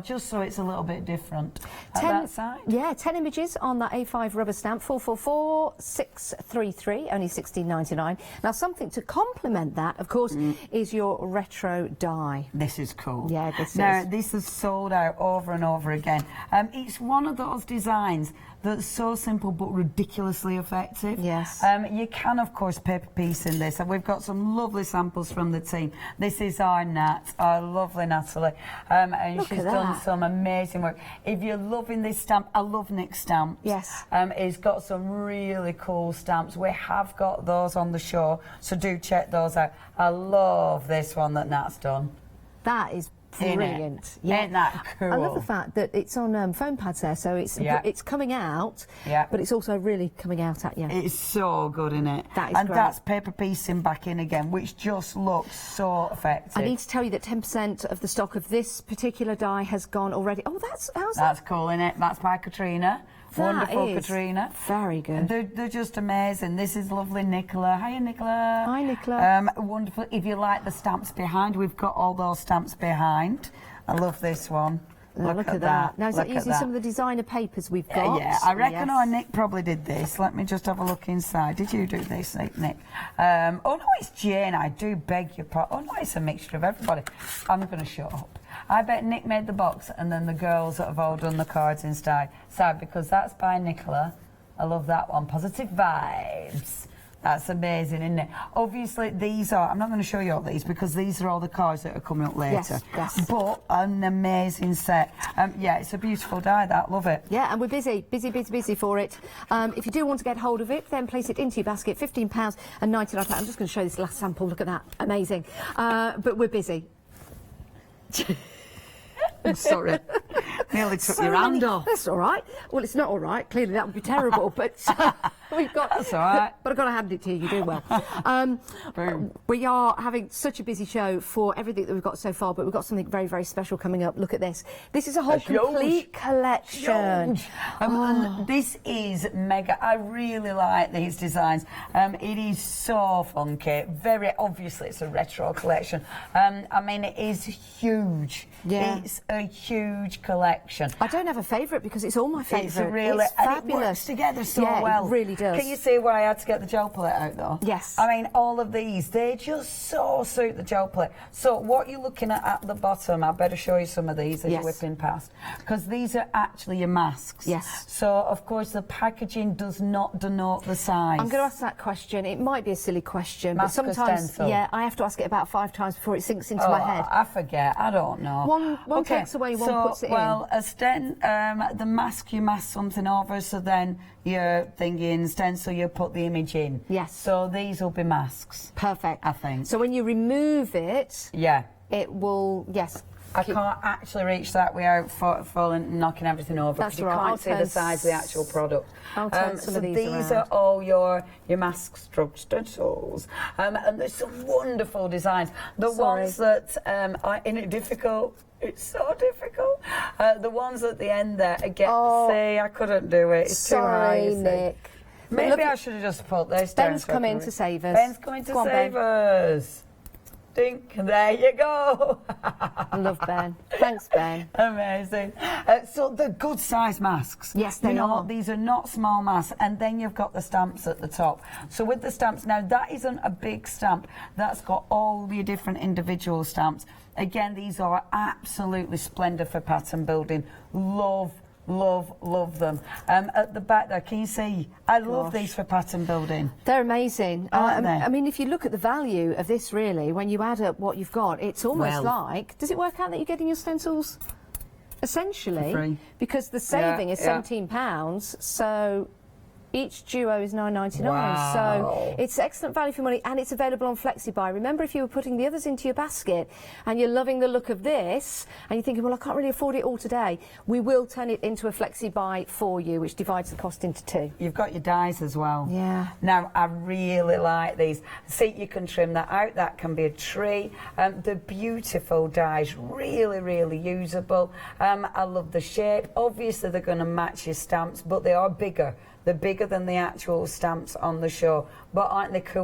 Speaker 5: just so it's a little bit different at that side.
Speaker 10: Yeah, 10 images on that A5 rubber stamp, 444633, only $16.99. Now, something to complement that, of course, is your retro die.
Speaker 5: This is cool.
Speaker 10: Yeah, this
Speaker 5: now,
Speaker 10: is.
Speaker 5: this is sold out over and over again. It's one of those designs that's so simple but ridiculously effective.
Speaker 10: Yes.
Speaker 5: You can, of course, paper piece in this, and we've got some lovely samples from the team. This is our Nat, our lovely Natalie, and
Speaker 10: Look
Speaker 5: she's
Speaker 10: at
Speaker 5: done
Speaker 10: that.
Speaker 5: some amazing work. If you're loving this stamp, I love Nick's stamps.
Speaker 10: Yes.
Speaker 5: He's got some really cool stamps. We have got those on the show, so do check those out. I love this one that Nat's done.
Speaker 10: That is brilliant.
Speaker 5: Yeah. Ain't that cool?
Speaker 10: I love the fact that it's on foam pads there, so it's coming out, but it's also really coming out at you.
Speaker 5: It's so good, isn't it?
Speaker 10: That is
Speaker 5: and
Speaker 10: great.
Speaker 5: that's paper piecing back in again, which just looks so effective.
Speaker 10: I need to tell you that 10% of the stock of this particular die has gone already. Oh, how's that?
Speaker 5: That's cool, isn't it? That's by Katrina. Wonderful,
Speaker 10: is
Speaker 5: Katrina.
Speaker 10: Very good.
Speaker 5: They're just amazing. This is lovely Nicola. Hiya, Nicola.
Speaker 10: Hi, Nicola.
Speaker 5: Wonderful. If you like the stamps behind, we've got all those stamps behind. I love this one.
Speaker 10: Look at that. Now, is that using some of the designer papers we've got?
Speaker 5: Yeah, I reckon
Speaker 10: Yes.
Speaker 5: Nick probably did this. Let me just have a look inside. Did you do this, Nick? Oh, no, it's Jane. I do beg your pardon. Oh, no, it's a mixture of everybody. I'm going to shut up. I bet Nick made the box and then the girls that have all done the cards inside, because that's by Nicola. I love that one. Positive vibes. That's amazing, isn't it? Obviously, these are... I'm not going to show you all these because these are all the cards that are coming up later.
Speaker 10: Yes.
Speaker 5: But an amazing set. Yeah, it's a beautiful die, that. Love it.
Speaker 10: Yeah, and we're busy for it. If you do want to get hold of it, then place it into your basket, £15 and £99. I'm just going to show this last sample. Look at that. Amazing. But we're busy. I'm sorry.
Speaker 5: Nearly took your hand off.
Speaker 10: That's all right. Well, it's not all right. Clearly, that would be terrible. But we've got.
Speaker 5: That's all right.
Speaker 10: But I've got to hand it to you. You do well. We are having such a busy show for everything that we've got so far, but we've got something very, very special coming up. Look at this. This is a whole complete collection.
Speaker 5: And this is mega. I really like these designs. It is so funky. Very obviously, it's a retro collection. I mean, it is huge.
Speaker 10: Yeah.
Speaker 5: It's a huge collection.
Speaker 10: I don't have a favourite because it's all my favourite.
Speaker 5: It's really
Speaker 10: it's
Speaker 5: and
Speaker 10: fabulous.
Speaker 5: it works together so
Speaker 10: yeah,
Speaker 5: well.
Speaker 10: It really does.
Speaker 5: Can you see why I had to get the gel plate out though?
Speaker 10: Yes.
Speaker 5: I mean, all of these, they just so suit the gel plate. So what you're looking at the bottom, I better show you some of these as you're whipping past, because these are actually your masks.
Speaker 10: Yes.
Speaker 5: So of course the packaging does not denote the size.
Speaker 10: I'm going to ask that question. It might be a silly question,
Speaker 5: Mask
Speaker 10: but
Speaker 5: or
Speaker 10: sometimes,
Speaker 5: stencil?
Speaker 10: yeah, I have to ask it about 5 times before it sinks into my head.
Speaker 5: I forget. I don't know.
Speaker 10: One takes away, one puts it in.
Speaker 5: Well, the mask, you mask something over, so then you're thinking stencil, you put the image in.
Speaker 10: Yes.
Speaker 5: So these will be masks.
Speaker 10: Perfect.
Speaker 5: I think.
Speaker 10: So when you remove it,
Speaker 5: Yeah.
Speaker 10: it will, yes.
Speaker 5: I can't actually reach that without falling and knocking everything over.
Speaker 10: That's
Speaker 5: because
Speaker 10: right.
Speaker 5: You
Speaker 10: I'll
Speaker 5: can't see the size of the actual product.
Speaker 10: I'll turn some of these
Speaker 5: these
Speaker 10: around.
Speaker 5: are all your mask structure tools. And there's some wonderful designs. The ones that are in it difficult. It's so difficult. The ones at the end there, again, see, I couldn't do it. It's too high.
Speaker 10: Sorry, Nick.
Speaker 5: Maybe I should have just put this down.
Speaker 10: Ben's come in to save us.
Speaker 5: Ben's coming to
Speaker 10: Go on,
Speaker 5: save
Speaker 10: Ben.
Speaker 5: us. Dink, there you go.
Speaker 10: I love Ben. Thanks, Ben.
Speaker 5: Amazing. So the good size masks.
Speaker 10: Yes, they are.
Speaker 5: These are not small masks. And then you've got the stamps at the top. So with the stamps, now that isn't a big stamp. That's got all your different individual stamps. Again, these are absolutely splendid for pattern building. Love them. At the back there, can you see? I love these for pattern building.
Speaker 10: They're amazing.
Speaker 5: Aren't they?
Speaker 10: I mean, if you look at the value of this, really, when you add up what you've got, it's almost like, does it work out that you're getting your stencils essentially?
Speaker 5: For free.
Speaker 10: Because the saving is £17, so each duo is $9.99.
Speaker 5: Wow.
Speaker 10: So it's excellent value for money, and it's available on Flexi Buy. Remember, if you were putting the others into your basket and you're loving the look of this and you're thinking, well, I can't really afford it all today, we will turn it into a Flexi Buy for you, which divides the cost into two.
Speaker 5: You've got your dies as well.
Speaker 10: Yeah.
Speaker 5: Now, I really like these. See, you can trim that out. That can be a tree. The beautiful dies, really usable. I love the shape. Obviously, they're going to match your stamps, but they are bigger. They're bigger than the actual stamps on the show. But aren't they cool?